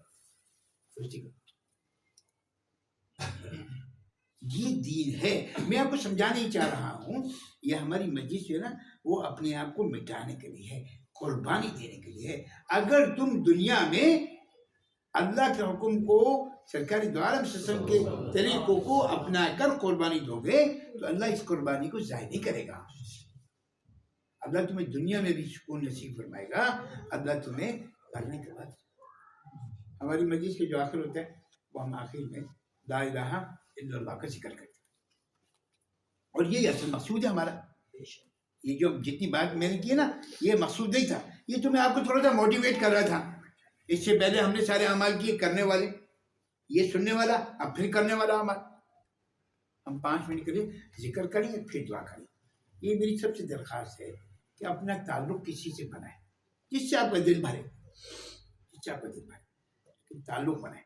یہ دین ہے. میں آپ کو سمجھانا ہی چاہ رہا ہوں، یہ ہماری مجلس جو ہے نا وہ اپنے آپ کو مٹانے کے لیے ہے، قربانی دینے کے لیے ہے. اگر تم دنیا میں اللہ کے حکم کو، سرکار دو عالم صلی اللہ علیہ وسلم کے طریقوں کو اپنا کر قربانی دو گے تو اللہ اس قربانی کو ضائع نہیں کرے گا. اللہ تمہیں دنیا میں بھی سکون نصیب فرمائے گا. اللہ تمہیں کرنے کے بعد ہماری مجلس کے جو آخر ہوتا ہے وہ ہم آخر میں لا الہ الا اللہ کا ذکر کرتے ہیں، اور یہ اصل مقصود ہے ہمارا. یہ جو جتنی بات میں نے کی نا یہ مقصود نہیں تھا، یہ تو میں آپ کو تھوڑا سا موٹیویٹ کر رہا تھا. اس سے پہلے ہم نے سارے اعمال کیے، کرنے والے یہ سننے والا، اب پھر کرنے والا اعمال. ہم 5 منٹ کے لیے ذکر کریں گے پھر دعا کریں. یہ میری سب سے درخواست ہے کہ اپنا تعلق کسی سے بنائیں جس سے آپ کا دل بھرے، تعلق بنائیں.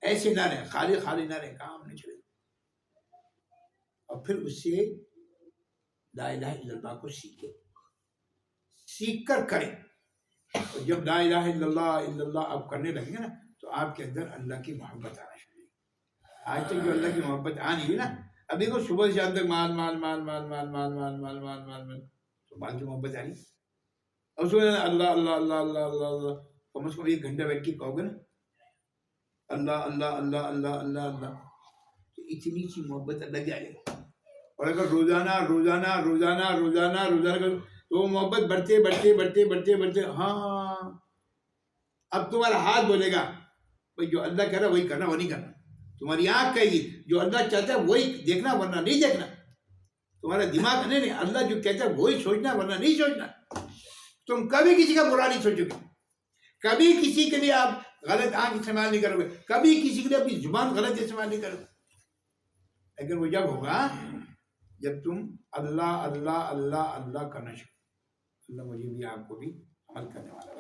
ایسے نہ رہے خالی نہ رہے، کام نہ چلے. اور پھر اس سے لا الہ الا اللہ کو سیکھ کر کریں. اور جب لا الہ الا اللہ آپ کرنے لگیں گے نا تو آپ کے اندر اللہ کی محبت آنا شروع ہوگی. آج تک جو اللہ کی محبت آ نہیں ہے نا، ابھی کو صبح سے شام تک مال مال مال مال مال مال مال مال مال مال مال تو مال کی محبت آ رہی. اور صبح اللہ اللہ اللہ اللہ اللہ اللہ کم از کم 1 گھنٹہ بیٹھ کے کہو گے نا اللہ اللہ اللہ اللہ اللہ اللہ، تو اتنی سی محبت اللہ کی آ جائے گی. اور اگر روزانہ تو وہ محبت بڑھتے ہاں اب تمہارا ہاتھ بولے گا بھائی جو اللہ کہہ رہا وہی کرنا، وہ نہیں کرنا. تمہاری آنکھ کہے گی جو اللہ چاہتا ہے وہی دیکھنا ورنہ نہیں دیکھنا. تمہارا دماغ نہیں اللہ جو کہتا ہے وہی سوچنا ورنہ نہیں سوچنا. تم کبھی کسی کا برا نہیں سوچو گے، کبھی کسی کے لیے آپ غلط آنکھ استعمال نہیں کرو گے، کبھی کسی کے لیے اپنی زبان غلط استعمال نہیں کرو گے. لیکن وہ جب ہوگا جب تم اللہ اللہ اللہ اللہ کرنا شروع. اللہ مجھے بھی آپ کو بھی عمل کرنے والا.